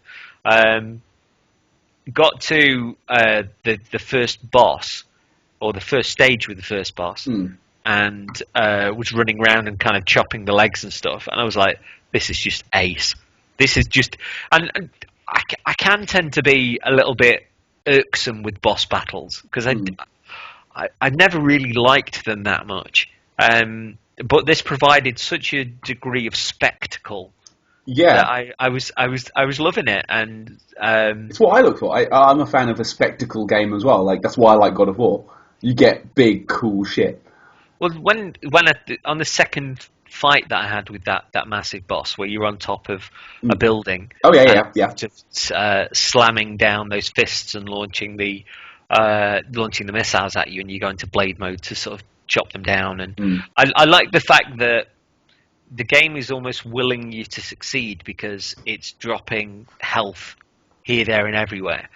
Got to the first boss, or the first stage with the first boss. And was running around and kind of chopping the legs and stuff, and I was like, "This is just ace. This is just." And I can tend to be a little bit irksome with boss battles because I never really liked them that much. But this provided such a degree of spectacle. Yeah, that I was loving it, and it's what I look for. I'm a fan of a spectacle game as well. Like that's why I like God of War. You get big, cool shit. Well, when on the second fight that I had with that massive boss, where you're on top of a building, just slamming down those fists and launching the missiles at you, and you go into blade mode to sort of chop them down. And I like the fact that the game is almost willing you to succeed because it's dropping health here, there, and everywhere.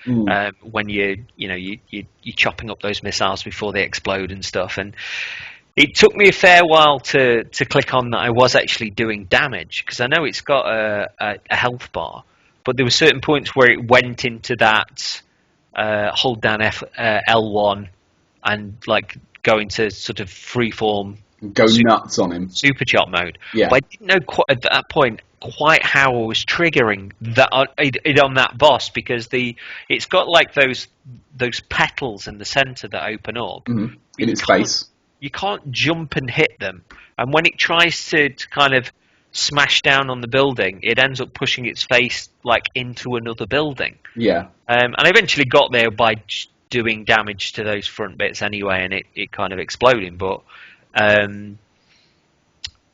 When you're chopping up those missiles before they explode and stuff. And it took me a fair while to click on that I was actually doing damage, because I know it's got a health bar, but there were certain points where it went into that hold down L1 and like go into sort of freeform, go nuts on him, super chop mode. Yeah. But I didn't know quite at that point quite how I was triggering that it on that boss, because it's got like those petals in the center that open up in its face. You can't jump and hit them, and when it tries to kind of smash down on the building, it ends up pushing its face like into another building. Yeah. And I eventually got there by doing damage to those front bits anyway, and it kind of exploding. But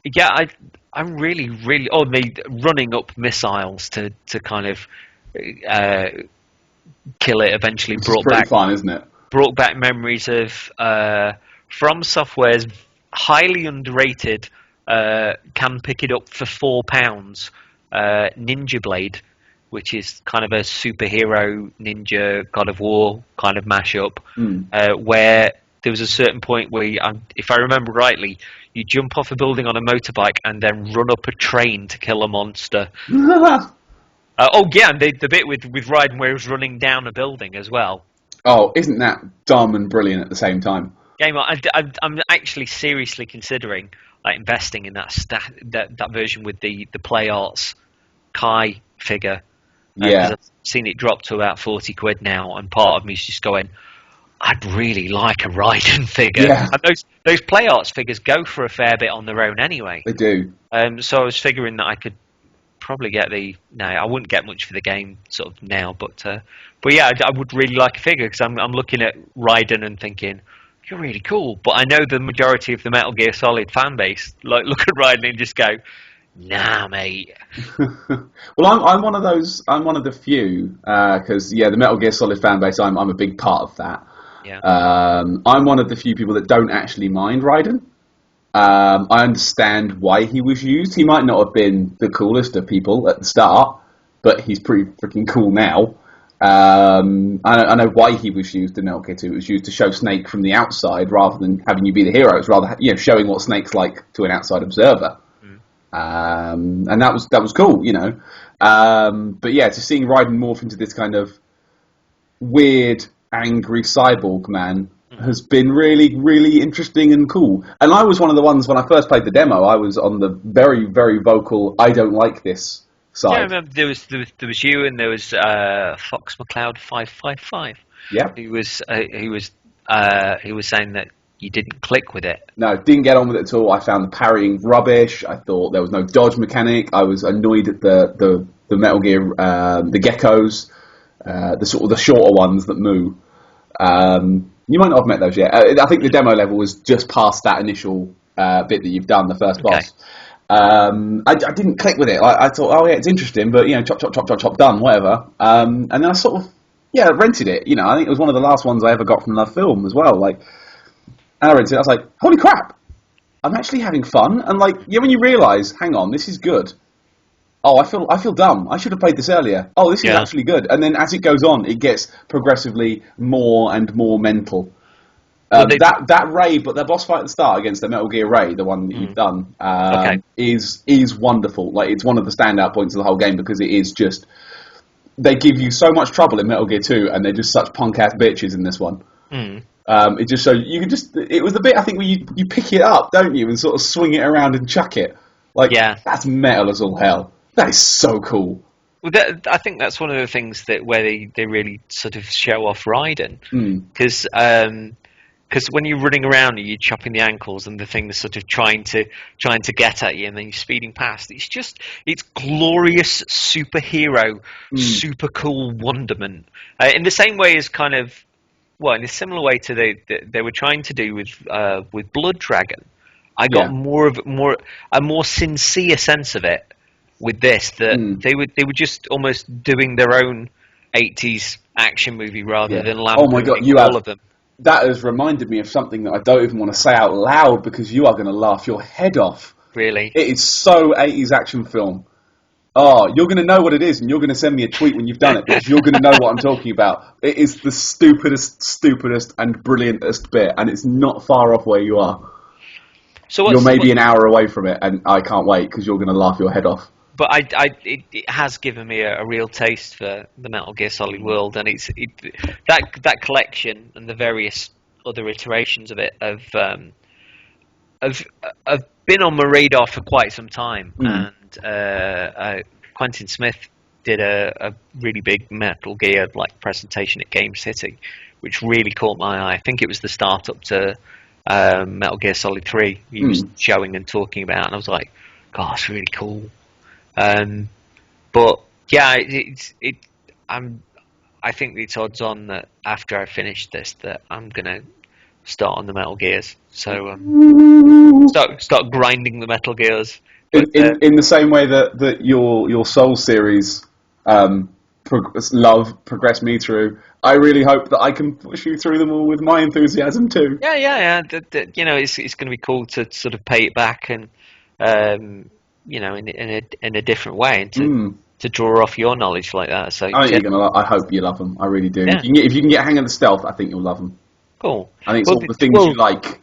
yeah, I'm really the running up missiles to kind of kill it eventually brought back fun, isn't it? Brought back memories of From Software's highly underrated, can pick it up for £4, Ninja Blade, which is kind of a superhero ninja God of War kind of mashup, where there was a certain point where, if I remember rightly, you jump off a building on a motorbike and then run up a train to kill a monster. Oh yeah, and the bit with Raiden where he was running down a building as well. Oh, isn't that dumb and brilliant at the same time? game on. I'm actually seriously considering like investing in that version with the Play Arts Kai figure because Yeah, I've seen it drop to about 40 quid now, and part of me is just going, I'd really like a Raiden figure. yeah, And those Play Arts figures go for a fair bit on their own anyway. they do. So I was figuring that I could probably get no, I wouldn't get much for the game sort of now, but yeah, I would really like a figure because I'm looking at Raiden and thinking, you're really cool. But I know the majority of the Metal Gear Solid fan base like look at Raiden and just go, nah, mate. Well, I'm one of those. I'm one of the few because the Metal Gear Solid fan base. I'm a big part of that. Yeah. I'm one of the few people that don't actually mind Raiden. I understand why he was used. He might not have been the coolest of people at the start, but he's pretty freaking cool now. I know why he was used in Metal Gear 2. It was used to show Snake from the outside rather than having you be the hero. It's rather showing what Snake's like to an outside observer. And that was cool, But yeah, to seeing Raiden morph into this kind of weird, angry cyborg man has been really, really interesting and cool. And I was one of the ones when I first played the demo. I was on the very, very vocal "I don't like this" side. Yeah, I remember there was you and there was Fox McCloud 555. Yeah. He was saying that you didn't click with it. No, didn't get on with it at all. I found the parrying rubbish. I thought there was no dodge mechanic. I was annoyed at the Metal Gear, the geckos, the shorter ones that move. You might not have met those yet. I think the demo level was just past that initial bit that you've done, the first boss. I didn't click with it. I thought, oh yeah, it's interesting, but chop, chop, chop, chop, chop, done, whatever. And then I sort of, rented it. I think it was one of the last ones I ever got from the film as well. And I rented it. I was like, holy crap, I'm actually having fun. And when you realise, hang on, this is good. Oh, I feel dumb. I should have played this earlier. Oh, this is actually good. And then as it goes on, it gets progressively more and more mental. That Ray, but the boss fight at the start against the Metal Gear Ray, the one that you've done, is wonderful. It's one of the standout points of the whole game because it is just they give you so much trouble in Metal Gear 2, and they're just such punk ass bitches in this one. It just shows you can just. It was the bit I think where you pick it up, don't you, and sort of swing it around and chuck it. That's metal as all hell. That is so cool. Well, I think that's one of the things where they really sort of show off Raiden, because when you're running around and you're chopping the ankles and the thing is sort of trying to get at you and then you're speeding past, it's glorious superhero, super cool wonderment. In the same way as kind of, in a similar way to they were trying to do with Blood Dragon, I got a more sincere sense of it with this, that they were just almost doing their own 80s action movie rather than lampooning all of them. That has reminded me of something that I don't even want to say out loud because you are going to laugh your head off. Really? It is so 80s action film. Oh, you're going to know what it is, and you're going to send me a tweet when you've done it because you're going to know what I'm talking about. It is the stupidest, and brilliantest bit, and it's not far off where you are. So you're maybe an hour away from it, and I can't wait because you're going to laugh your head off. But it has given me a real taste for the Metal Gear Solid world, and that collection and the various other iterations of it have been on my radar for quite some time. And Quentin Smith did a really big Metal Gear presentation at Game City, which really caught my eye. I think it was the start up to Metal Gear Solid 3. He was showing and talking about, and I was like, "God, it's really cool." But yeah, I think it's odds on that after I finish this that I'm gonna start on the Metal Gears. So start grinding the Metal Gears. But, in the same way that your Soul series progressed me through, I really hope that I can push you through them all with my enthusiasm too. Yeah. It's going to be cool to sort of pay it back and. In a different way, and to draw off your knowledge like that. So I think I hope you love them. I really do. Yeah. If you can get hang of the stealth, I think you'll love them. Cool. I think it's all the things you like.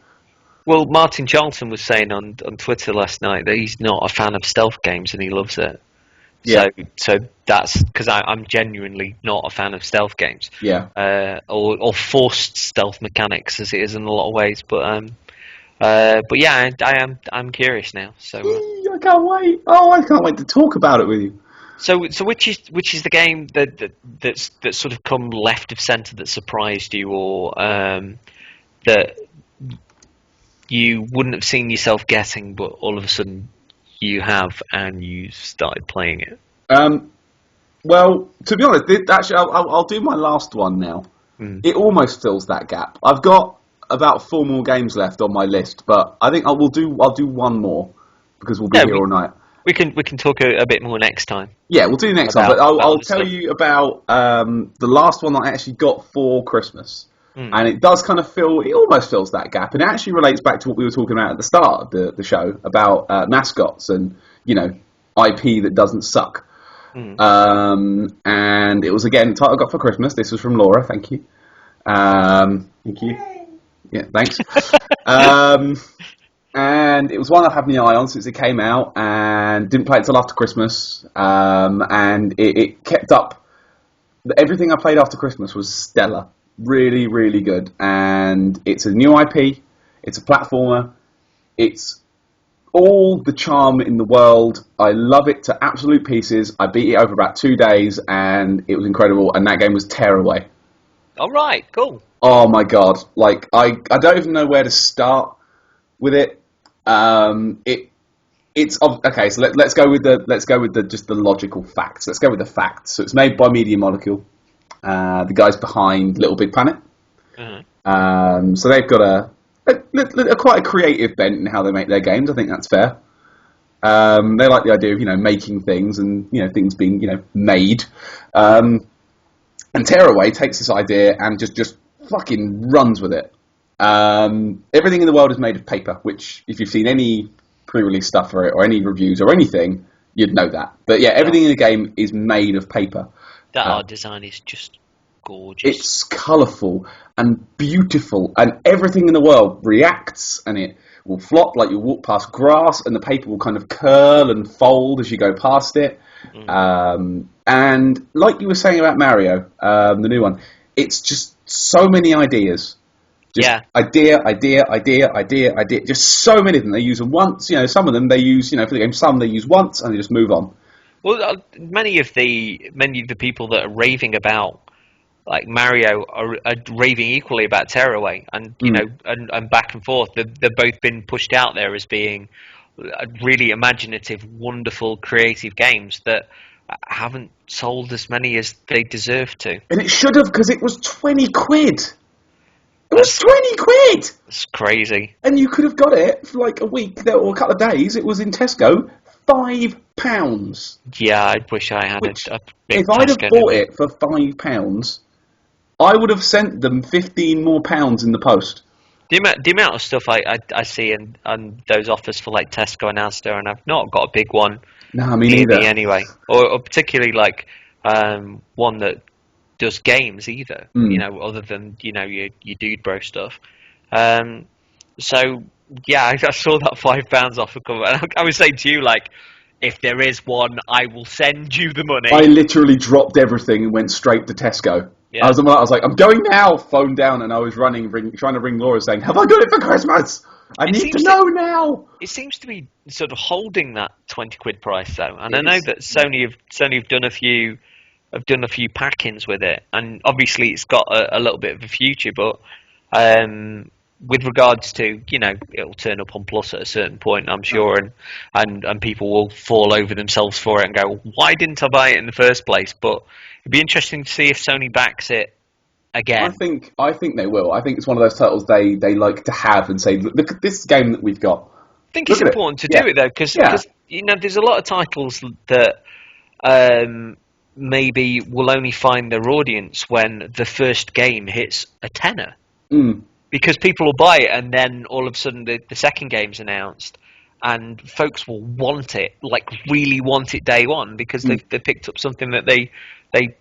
Well, Martin Charlton was saying on Twitter last night that he's not a fan of stealth games and he loves it. So that's because I'm genuinely not a fan of stealth games. Yeah. Or forced stealth mechanics as it is in a lot of ways. But yeah, I'm curious now. So I can't wait. Oh, I can't wait to talk about it with you. so which is the game that's sort of come left of centre that surprised you, or that you wouldn't have seen yourself getting, but all of a sudden you have and you started playing it? Well, to be honest, actually, I'll do my last one now. It almost fills that gap. I've got about 4 more games left on my list, but I think I'll do one more because we'll be here all night. We can talk a bit more next time. Yeah, we'll do next time. But I'll tell you about the last one that I actually got for Christmas. And it does kind of it almost fills that gap. And it actually relates back to what we were talking about at the start of the show about mascots and, IP that doesn't suck. And it was, again, the title I got for Christmas. This was from Laura. Thank you. Thank you. Yeah, thanks. And it was one I've had my eye on since it came out and didn't play it till after Christmas. And it kept up. Everything I played after Christmas was stellar. Really, really good. And it's a new IP. It's a platformer. It's all the charm in the world. I love it to absolute pieces. I beat it over about 2 days and it was incredible. And that game was Tearaway. All right, cool. Oh my god! Like I don't even know where to start with it. It's okay. So let's go with the logical facts. Let's go with the facts. So it's made by Media Molecule. The guys behind Little Big Planet. So they've got a quite a creative bent in how they make their games. I think that's fair. They like the idea of making things and things being made. And Tearaway takes this idea and just fucking runs with it. Everything in the world is made of paper, which if you've seen any pre-release stuff for it or any reviews or anything, you'd know that. But yeah, everything in the game is made of paper. That art design is just gorgeous. It's colourful and beautiful, and everything in the world reacts, and it will flop like you walk past grass, and the paper will kind of curl and fold as you go past it. And like you were saying about Mario, the new one, it's just so many ideas. Idea. Just so many of them. They use them once. Some of them they use, for the game. Some they use once and they just move on. Well, many of the people that are raving about like Mario are raving equally about Tearaway, and and back and forth. They've both been pushed out there as being really imaginative, wonderful, creative games that haven't sold as many as they deserve to. And it should have, because it was 20 quid. It was 20 quid! It's crazy. And you could have got it for like a week or a couple of days. It was in Tesco, £5. Yeah, I wish I had a big If I'd have Tesco bought it for £5, I would have sent them £15 more in the post. The amount of stuff I see on those offers for like Tesco and Asda, and I've not got a big one. No, me neither. Anyway, or particularly like one that does games either. Other than your dude bro stuff. So yeah, I saw that £5 offer come, and I was saying to you, like, if there is one, I will send you the money. I literally dropped everything and went straight to Tesco. Yeah. I was like, I'm going now. Phone down, and I was trying to ring Laura, saying, "Have I got it for Christmas? I need to know now." It seems to be sort of holding that 20 quid price though, and I know that Sony have done a few pack-ins with it, and obviously it's got a little bit of a future, but with regards to it'll turn up on Plus at a certain point, I'm sure, and people will fall over themselves for it and go, why didn't I buy it in the first place? But it'd be interesting to see if Sony backs it again. I think they will. I think it's one of those titles they like to have and say, look at this game that we've got. I think it's important to do it though, because there's a lot of titles that maybe will only find their audience when the first game hits a tenner. Because people will buy it, and then all of a sudden the second game's announced, and folks will want it, like really want it day one, because they picked up something that they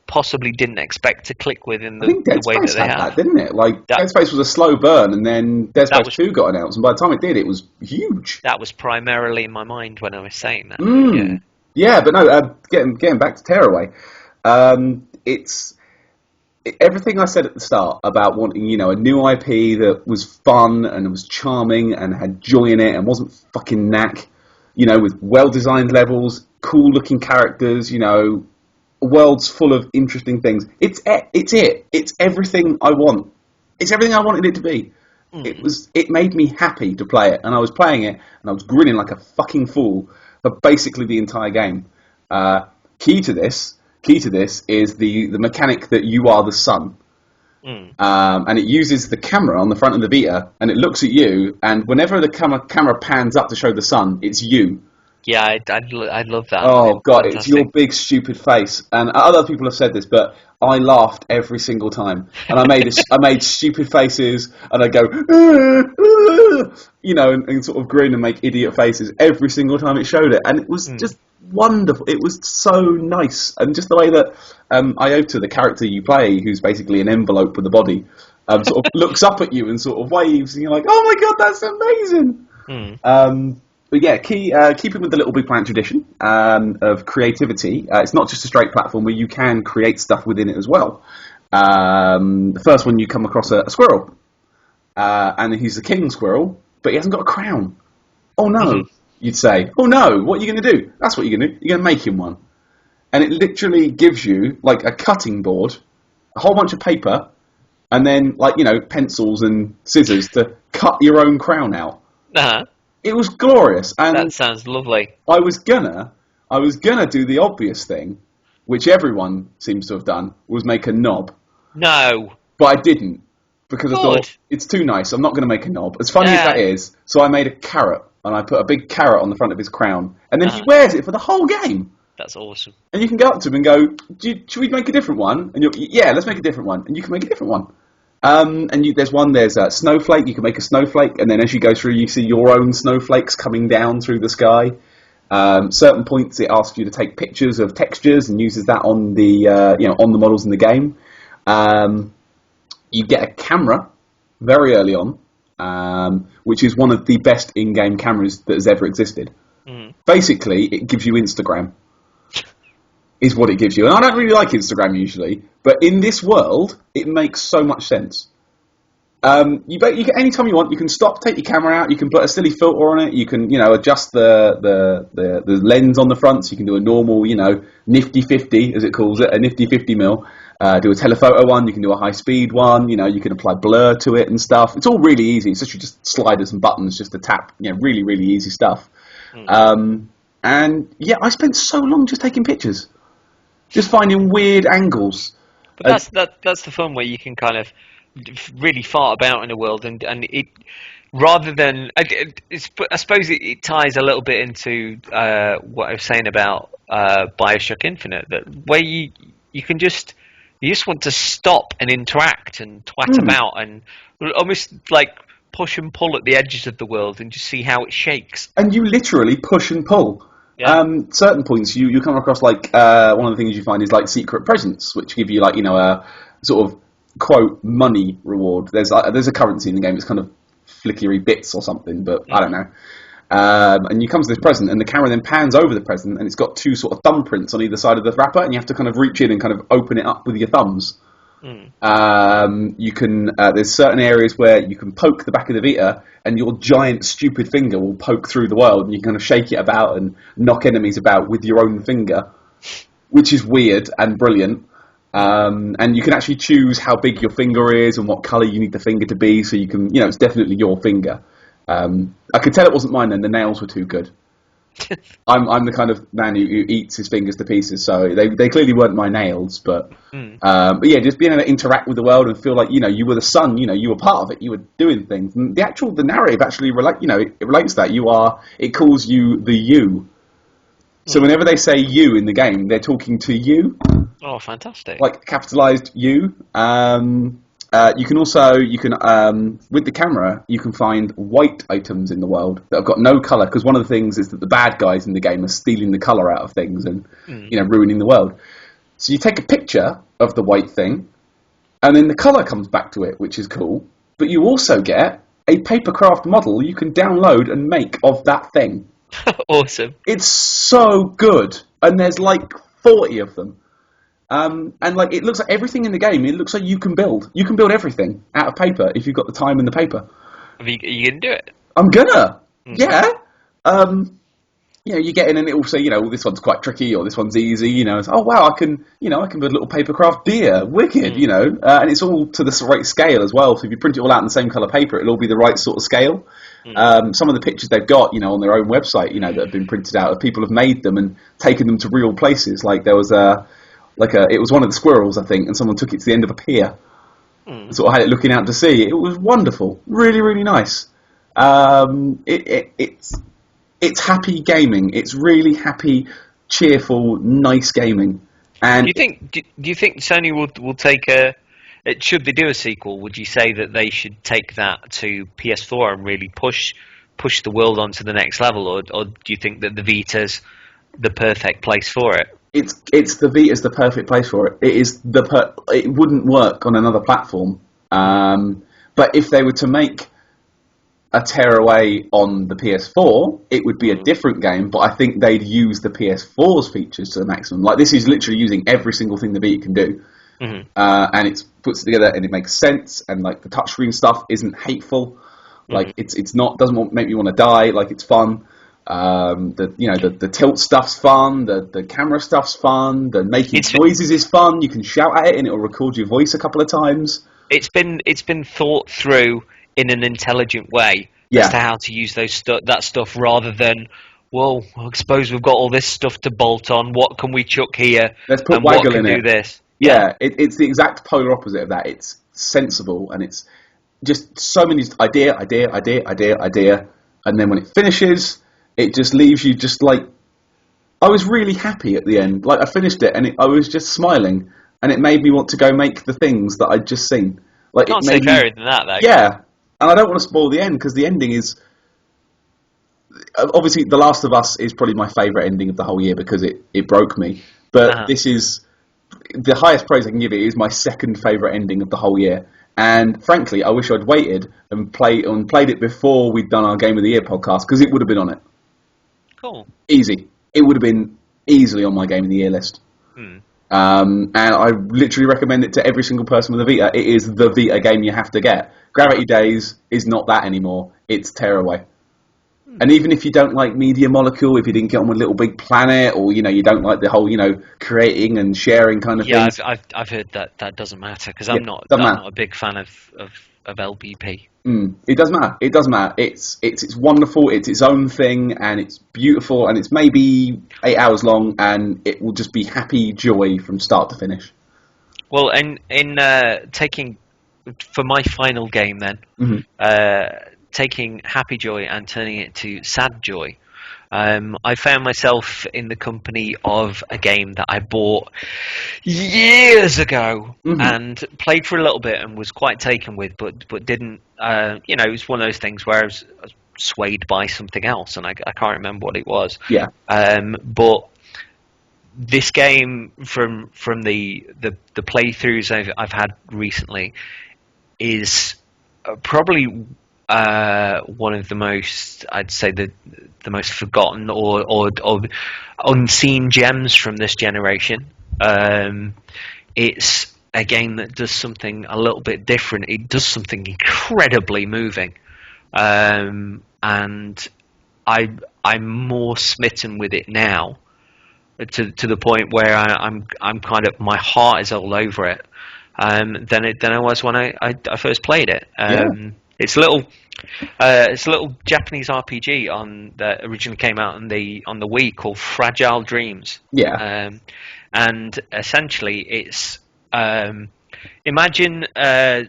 possibly didn't expect to click with in the way that they have. That, didn't it? Like Dead Space was a slow burn, and then Dead Space 2 got announced, and by the time it did, it was huge. That was primarily in my mind when I was saying that. Yeah. Yeah, but no, getting back to Tearaway, it's everything I said at the start about wanting, a new IP that was fun and was charming and had joy in it and wasn't fucking knack, with well-designed levels, cool-looking characters, worlds full of interesting things. It's it. It's everything I want. It's everything I wanted it to be. It made me happy to play it, and I was playing it, and I was grinning like a fucking fool for basically the entire game. Key to this is the mechanic that you are the sun. And it uses the camera on the front of the Vita, and it looks at you, and whenever the camera pans up to show the sun, it's you. Yeah, I love that. Oh god, Fantastic. it's your big stupid face. And other people have said this, but I laughed every single time, and I made stupid faces, and I go, and sort of grin and make idiot faces every single time it showed it, and it was just wonderful. It was so nice, and just the way that Iota, the character you play, who's basically an envelope with a body, sort of looks up at you and sort of waves, and you're like, oh my god, that's amazing. But yeah, keeping with the Little Big Planet tradition of creativity, it's not just a straight platform where you can create stuff within it as well. The first one, you come across a squirrel, and he's the king squirrel, but he hasn't got a crown. Oh no, you'd say. Oh no, what are you going to do? That's what you're going to do. You're going to make him one. And it literally gives you, like, a cutting board, a whole bunch of paper, and then, like, pencils and scissors to cut your own crown out. Uh-huh. It was glorious, and that sounds lovely. I was gonna do the obvious thing, which everyone seems to have done, was make a knob. No, but I didn't, because I thought it's too nice. I'm not going to make a knob, as funny as that is. So I made a carrot, and I put a big carrot on the front of his crown, and then he wears it for the whole game. That's awesome. And you can go up to him and go, "Should we make a different one?" And yeah, let's make a different one, and you can make a different one. There's a snowflake. You can make a snowflake, and then as you go through, you see your own snowflakes coming down through the sky. Certain points, it asks you to take pictures of textures and uses that on the on the models in the game. You get a camera very early on, which is one of the best in-game cameras that has ever existed. Basically, it gives you Instagram. Is what it gives you. And I don't really like Instagram usually, but in this world, it makes so much sense. You can, anytime you want, you can stop, take your camera out, you can put a silly filter on it, you can, adjust the lens on the front, so you can do a normal, nifty 50, as it calls it, a nifty 50 mil, do a telephoto one, you can do a high speed one, you can apply blur to it and stuff. It's all really easy. It's literally just sliders and buttons just to tap, really, really easy stuff. And yeah, I spent so long just taking pictures. Just finding weird angles. But that's the fun where you can kind of really fart about in the world, and it rather than I suppose it ties a little bit into what I was saying about BioShock Infinite, that where you just want to stop and interact and twat about and almost like push and pull at the edges of the world and just see how it shakes. And you literally push and pull. Yeah. Certain points you come across, like one of the things you find is like secret presents, which give you like a sort of quote money reward. There's a currency in the game. It's kind of flickery bits or something, but I don't know. And you come to this present, and the camera then pans over the present, and it's got two sort of thumbprints on either side of the wrapper, and you have to kind of reach in and kind of open it up with your thumbs. You can. There's certain areas where you can poke the back of the Vita, and your giant stupid finger will poke through the world, and you can kind of shake it about and knock enemies about with your own finger, which is weird and brilliant. And you can actually choose how big your finger is and what colour you need the finger to be, so you can, it's definitely your finger. I could tell it wasn't mine then. The nails were too good. I'm the kind of man who eats his fingers to pieces, so they clearly weren't my nails, but yeah, just being able to interact with the world and feel like you were the sun, you were part of it, you were doing things. And the narrative actually it relates to that. It calls you the you. So whenever they say you in the game, they're talking to you. Oh, fantastic! Like capitalized you. You can with the camera, you can find white items in the world that have got no colour, because one of the things is that the bad guys in the game are stealing the colour out of things and ruining the world. So you take a picture of the white thing, and then the colour comes back to it, which is cool. But you also get a papercraft model you can download and make of that thing. Awesome. It's so good. and there's like 40 of them. And like it looks like everything in the game. It looks like you can build. You can build everything out of paper if you've got the time and the paper. Are you gonna do it? I'm gonna, yeah. You get in and it will say, this one's quite tricky or this one's easy. It's, oh wow, I can build a little papercraft deer, wicked. And it's all to the right scale as well. So if you print it all out in the same colour paper, it'll all be the right sort of scale. Some of the pictures they've got, on their own website, that have been printed out, people have made them and taken them to real places. Like there was it was one of the squirrels, I think, and someone took it to the end of a pier. Sort of had it looking out to sea. It was wonderful, really, really nice. It's happy gaming. It's really happy, cheerful, nice gaming. And do you think Sony will take should they do a sequel? Would you say that they should take that to PS4 and really push the world onto the next level, or do you think that the Vita's the perfect place for it? It's the Vita's the perfect place for it. It is it wouldn't work on another platform. But if they were to make a tearaway on the PS4, it would be a different game. But I think they'd use the PS4's features to the maximum. Like this is literally using every single thing the Vita can do, and it puts it together and it makes sense. And like the touchscreen stuff isn't hateful. Like it's not doesn't make me want to die. Like it's fun. The tilt stuff's fun, the camera stuff's fun, the making noises is fun. You can shout at it and it'll record your voice a couple of times. It's been thought through in an intelligent way as to how to use that stuff, rather than, well, I suppose we've got all this stuff to bolt on. What can we chuck here? Let's put and waggle what can in do it. This? Yeah, it's the exact polar opposite of that. It's sensible and it's just so many idea, and then when it finishes, it just leaves you just like, I was really happy at the end. Like I finished it and I was just smiling, and it made me want to go make the things that I'd just seen. Like Can't say fairer than that, though. Yeah, and I don't want to spoil the end because the ending is obviously The Last of Us is probably my favourite ending of the whole year because it broke me. But this is the highest praise I can give it. Is my second favourite ending of the whole year. And frankly, I wish I'd waited and played it before we'd done our Game of the Year podcast because it would have been on it. Cool. Easy. It would have been easily on my Game of the Year list. And I literally recommend it to every single person with a Vita. It is the Vita game you have to get. Gravity Days is not that anymore. It's Tearaway. And even if you don't like Media Molecule, if you didn't get on with Little Big Planet, or you don't like the whole creating and sharing kind of thing. Yeah, I've heard that doesn't matter because I'm not a big fan of LBP. It does matter. It does matter. It's wonderful. It's its own thing, and it's beautiful, and it's maybe 8 hours long, and it will just be happy joy from start to finish. Well, in taking for my final game then, taking happy joy and turning it to sad joy. I found myself in the company of a game that I bought years ago and played for a little bit and was quite taken with, but didn't. It was one of those things where I was swayed by something else, and I can't remember what it was. Yeah. But this game from the playthroughs I've had recently is probably one of the most, I'd say the most forgotten or unseen gems from this generation. It's a game that does something a little bit different. It does something incredibly moving, and I'm more smitten with it now, to the point where I'm kind of, my heart is all over it, than I was when I first played it. It's a little Japanese RPG that originally came out on the Wii called Fragile Dreams. Yeah. And essentially it's imagine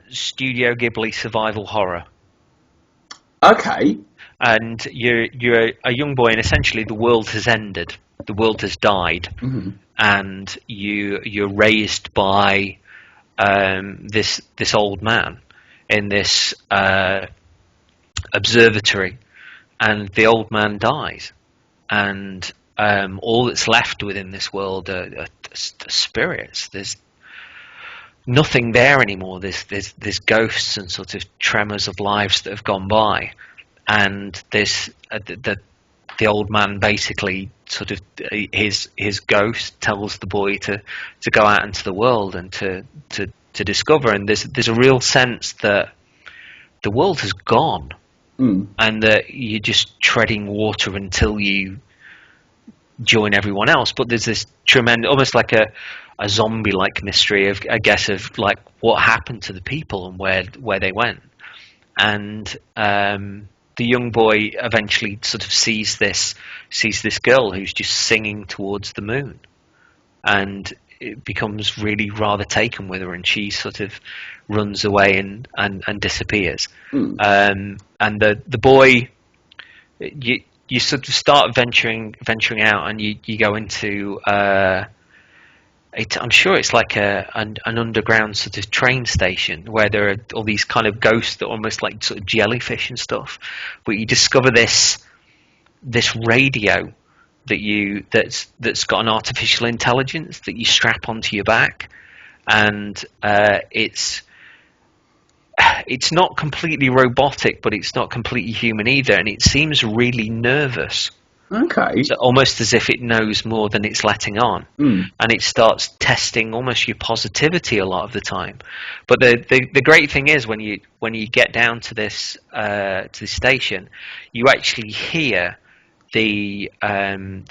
Studio Ghibli survival horror. Okay. And you're a young boy, and essentially the world has ended. The world has died, and you're raised by this old man in this observatory, and the old man dies, and all that's left within this world are spirits. There's nothing there anymore. There's ghosts and sort of tremors of lives that have gone by, and this the old man basically sort of his ghost tells the boy to go out into the world and to discover. And there's a real sense that the world has gone, and that you're just treading water until you join everyone else. But there's this tremendous, almost like a zombie-like mystery of, I guess, of like what happened to the people and where they went. And the young boy eventually sort of sees this girl who's just singing towards the moon, and it becomes really rather taken with her, and she sort of runs away and disappears. And the boy, you sort of start venturing out, and you go into I'm sure it's like an underground sort of train station where there are all these kind of ghosts that are almost like sort of jellyfish and stuff. But you discover this radio that's got an artificial intelligence that you strap onto your back, and it's not completely robotic, but it's not completely human either, and it seems really nervous. Okay. So almost as if it knows more than it's letting on, and it starts testing almost your positivity a lot of the time. But the great thing is when you get down to this station, you actually hear the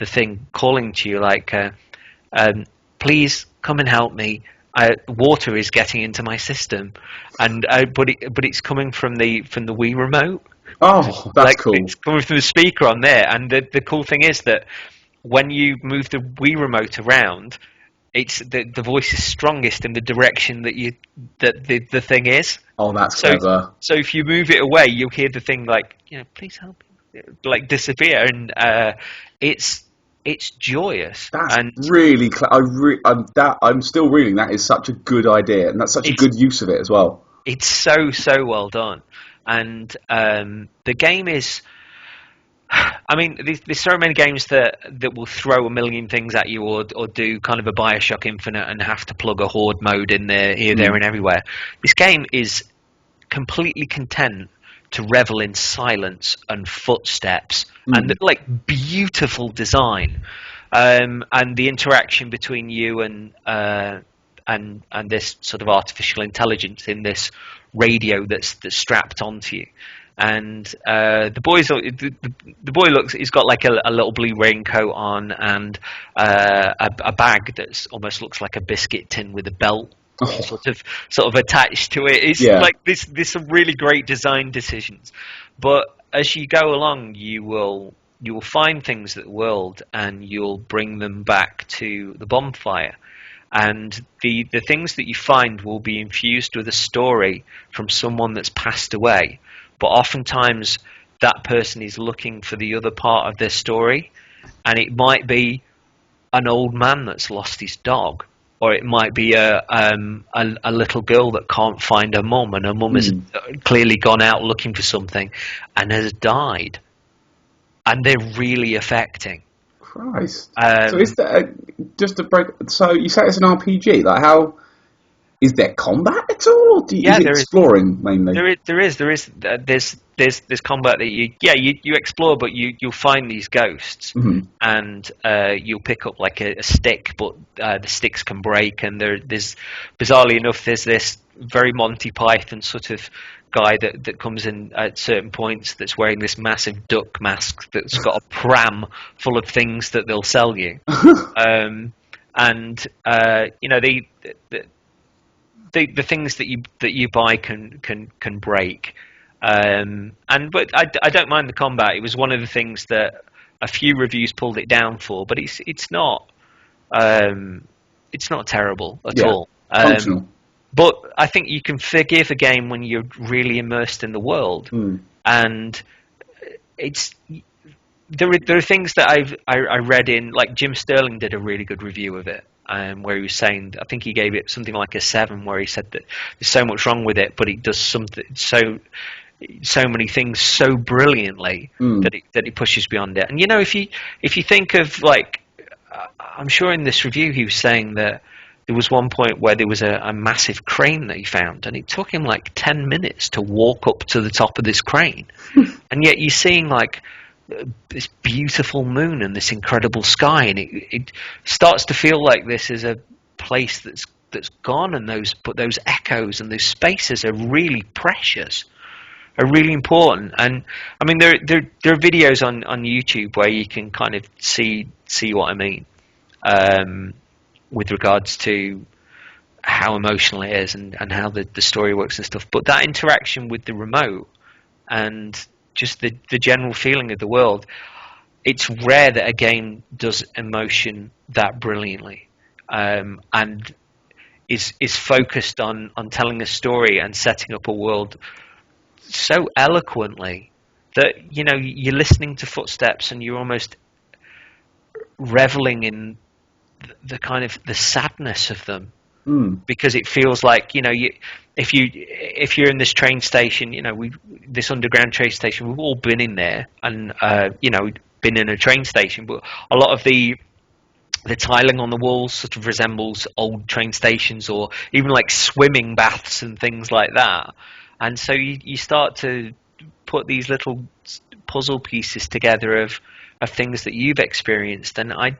thing calling to you like, please come and help me. Water is getting into my system, and but it's coming from the Wii remote. Oh, that's like, cool. It's coming from the speaker on there, and the cool thing is that when you move the Wii remote around, it's the voice is strongest in the direction that the thing is. Oh, that's clever. So if you move it away, you'll hear the thing like, please help me, like disappear, and it's joyous. That's and really. I'm still reading. That is such a good idea, and that's such a good use of it as well. It's so well done. And the game is, I mean, there's so many games that will throw a million things at you, or do kind of a Bioshock Infinite and have to plug a horde mode in there, here, there, and everywhere. This game is completely content to revel in silence and footsteps and like beautiful design, and the interaction between you and this sort of artificial intelligence in this radio that's strapped onto you. And the boy looks, he's got like a little blue raincoat on, and a bag that's almost looks like a biscuit tin with a belt sort of attached to it. It's like this some really great design decisions. But as you go along, you will find things at the world, and you'll bring them back to the bonfire. And the things that you find will be infused with a story from someone that's passed away. But oftentimes that person is looking for the other part of their story. And it might be an old man that's lost his dog. Or it might be a little girl that can't find her mum, and her mum has clearly gone out looking for something and has died. And they're really affecting. Christ. So is there just to break? So you say it's an RPG. Like, how is there combat at all? Or is it exploring mainly? There is. There's combat that you explore, but you'll find these ghosts, and you'll pick up like a stick, but the sticks can break, and there's bizarrely enough there's this very Monty Python sort of guy that comes in at certain points that's wearing this massive duck mask that's got a pram full of things that they'll sell you, and you know the things that you buy can break, but I don't mind the combat. It was one of the things that a few reviews pulled it down for, but it's not terrible at all. Functional. But I think you can forgive a game when you're really immersed in the world, and there are things that I read in, like Jim Sterling did a really good review of it, where he was saying, I think he gave it something like a 7, where he said that there's so much wrong with it, but it does something so many things so brilliantly that it pushes beyond it. And you know, if you think of, like, I'm sure in this review he was saying that there was one point where there was a massive crane that he found, and it took him like 10 minutes to walk up to the top of this crane. And yet you're seeing like this beautiful moon and this incredible sky, and it starts to feel like this is a place that's gone, and those echoes and those spaces are really precious, are really important. And I mean, there are videos on YouTube where you can kind of see what I mean, with regards to how emotional it is and how the story works and stuff. But that interaction with the remote and just the general feeling of the world, it's rare that a game does emotion that brilliantly, and is focused on telling a story and setting up a world so eloquently that you're listening to footsteps and you're almost reveling in the kind of the sadness of them, because it feels like if you're in this train station, this underground train station, we've all been in there, and been in a train station, but a lot of the tiling on the walls sort of resembles old train stations, or even like swimming baths and things like that. And so you start to put these little puzzle pieces together of things that you've experienced, and I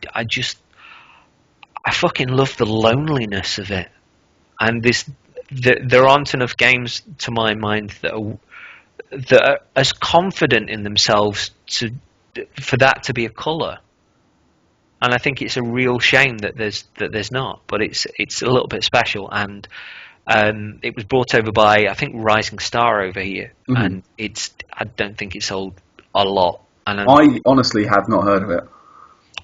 fucking love the loneliness of it. And there aren't enough games, to my mind, that are as confident in themselves for that to be a colour. And I think it's a real shame that there's not, but it's a little bit special. And it was brought over by, I think, Rising Star over here, and I don't think it's sold a lot. And I honestly have not heard of it.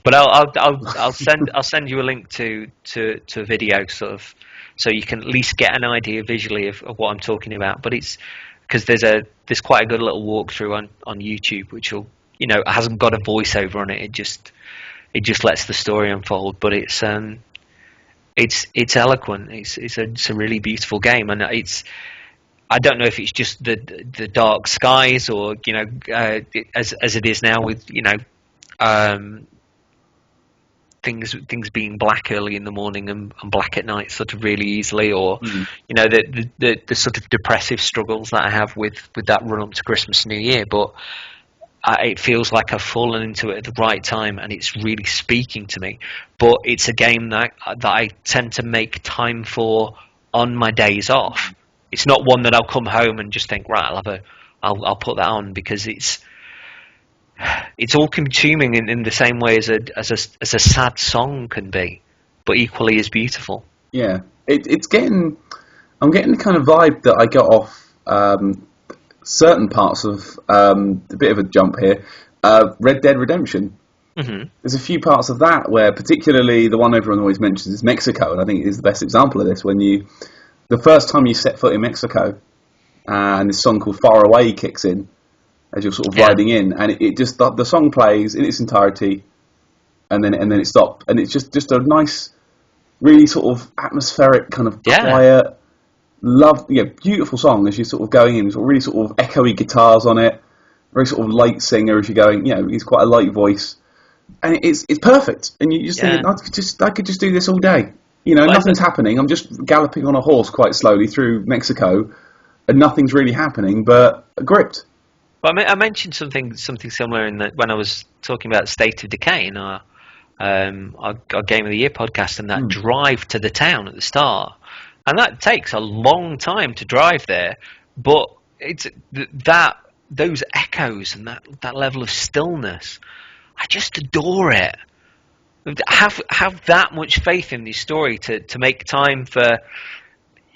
But I'll send you a link to a video, sort of, so you can at least get an idea visually of what I'm talking about. But it's because there's quite a good little walkthrough on YouTube, which will hasn't got a voiceover on it. It just lets the story unfold. But it's eloquent. It's a really beautiful game, and I don't know if it's just the dark skies, or as it is now with things being black early in the morning and black at night sort of really easily, or the sort of depressive struggles that I have with that run up to Christmas, New Year. But it feels like I've fallen into it at the right time, and it's really speaking to me. But it's a game that I tend to make time for on my days off. It's not one that I'll come home and just think, right, I'll put that on, because it's all consuming in the same way as a sad song can be, but equally as beautiful. Yeah, I'm getting the kind of vibe that I got off certain parts of a bit of a jump here. Red Dead Redemption. Mm-hmm. There's a few parts of that where, particularly the one everyone always mentions is Mexico, and I think it is the best example of this. When the first time you set foot in Mexico, and this song called Far Away kicks in as you're sort of riding in, and it just the song plays in its entirety, and then it stops, and it's just a nice, really sort of atmospheric, kind of quiet, beautiful song as you're sort of going in, sort of really sort of echoey guitars on it, very sort of light singer as you're going. He's quite a light voice, and it's perfect. And you just think, I could just do this all day. Nothing's happening. I'm just galloping on a horse quite slowly through Mexico, and nothing's really happening, but gripped. Well, I mentioned something similar when I was talking about State of Decay in our Game of the Year podcast, and that drive to the town at the start, and that takes a long time to drive there, but it's those echoes and that level of stillness, I just adore it. Have that much faith in the story to make time for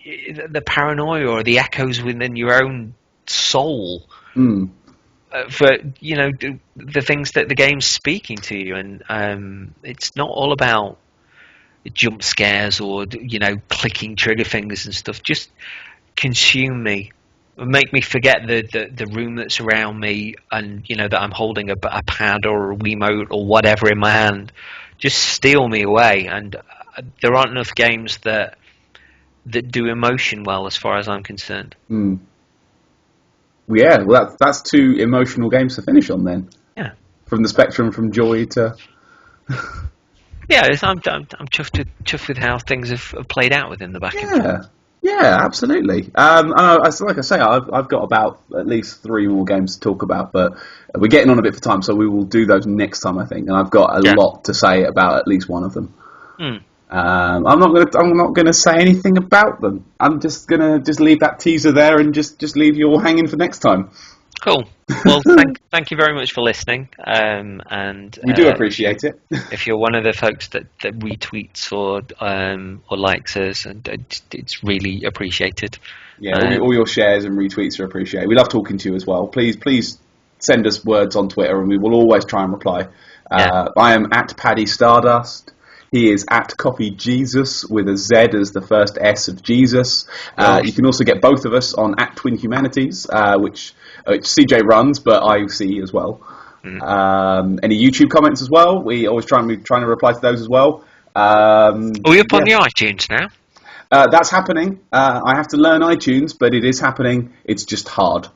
the paranoia or the echoes within your own soul, for the things that the game's speaking to you. And it's not all about jump scares or clicking trigger fingers and stuff. Just consume me, make me forget the room that's around me, and that I'm holding a pad or a Wiimote or whatever in my hand. Just steal me away. And there aren't enough games that do emotion well, as far as I'm concerned. Yeah, well, that's two emotional games to finish on then. Yeah. From the spectrum from joy to. Yeah, I'm chuffed with how things have played out within the back. Yeah, absolutely. Like I say, I've got about at least 3 more games to talk about, but we're getting on a bit for time, so we will do those next time, I think. And I've got a Yeah. lot to say about at least one of them. Hmm. I'm not gonna say anything about them. I'm just gonna leave that teaser there and just leave you all hanging for next time. Cool. Well, thank you very much for listening. And We do appreciate it. if you're one of the folks that retweets or likes us, and it's really appreciated. Yeah, all your shares and retweets are appreciated. We love talking to you as well. Please send us words on Twitter, and we will always try and reply. I am at Paddy Stardust. He is at Copy Jesus with a Z as the first S of Jesus. You can also get both of us on at Twin Humanities, which CJ runs, but I see as well. Any YouTube comments as well? We always trying to reply to those as well. Are we up on the iTunes now? That's happening. I have to learn iTunes, but it is happening. It's just hard.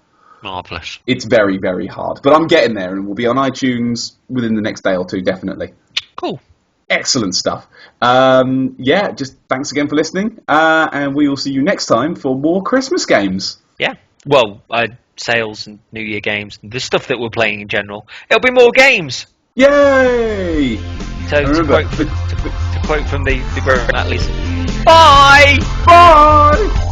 Marvellous. It's very, very hard. But I'm getting there, and we'll be on iTunes within the next day or two, definitely. Cool. Excellent stuff. Just thanks again for listening, and we will see you next time for more Christmas games. Yeah. Well, sales and New Year games, the stuff that we're playing in general. It'll be more games. Yay! So to quote from the grown at least. Bye! Bye!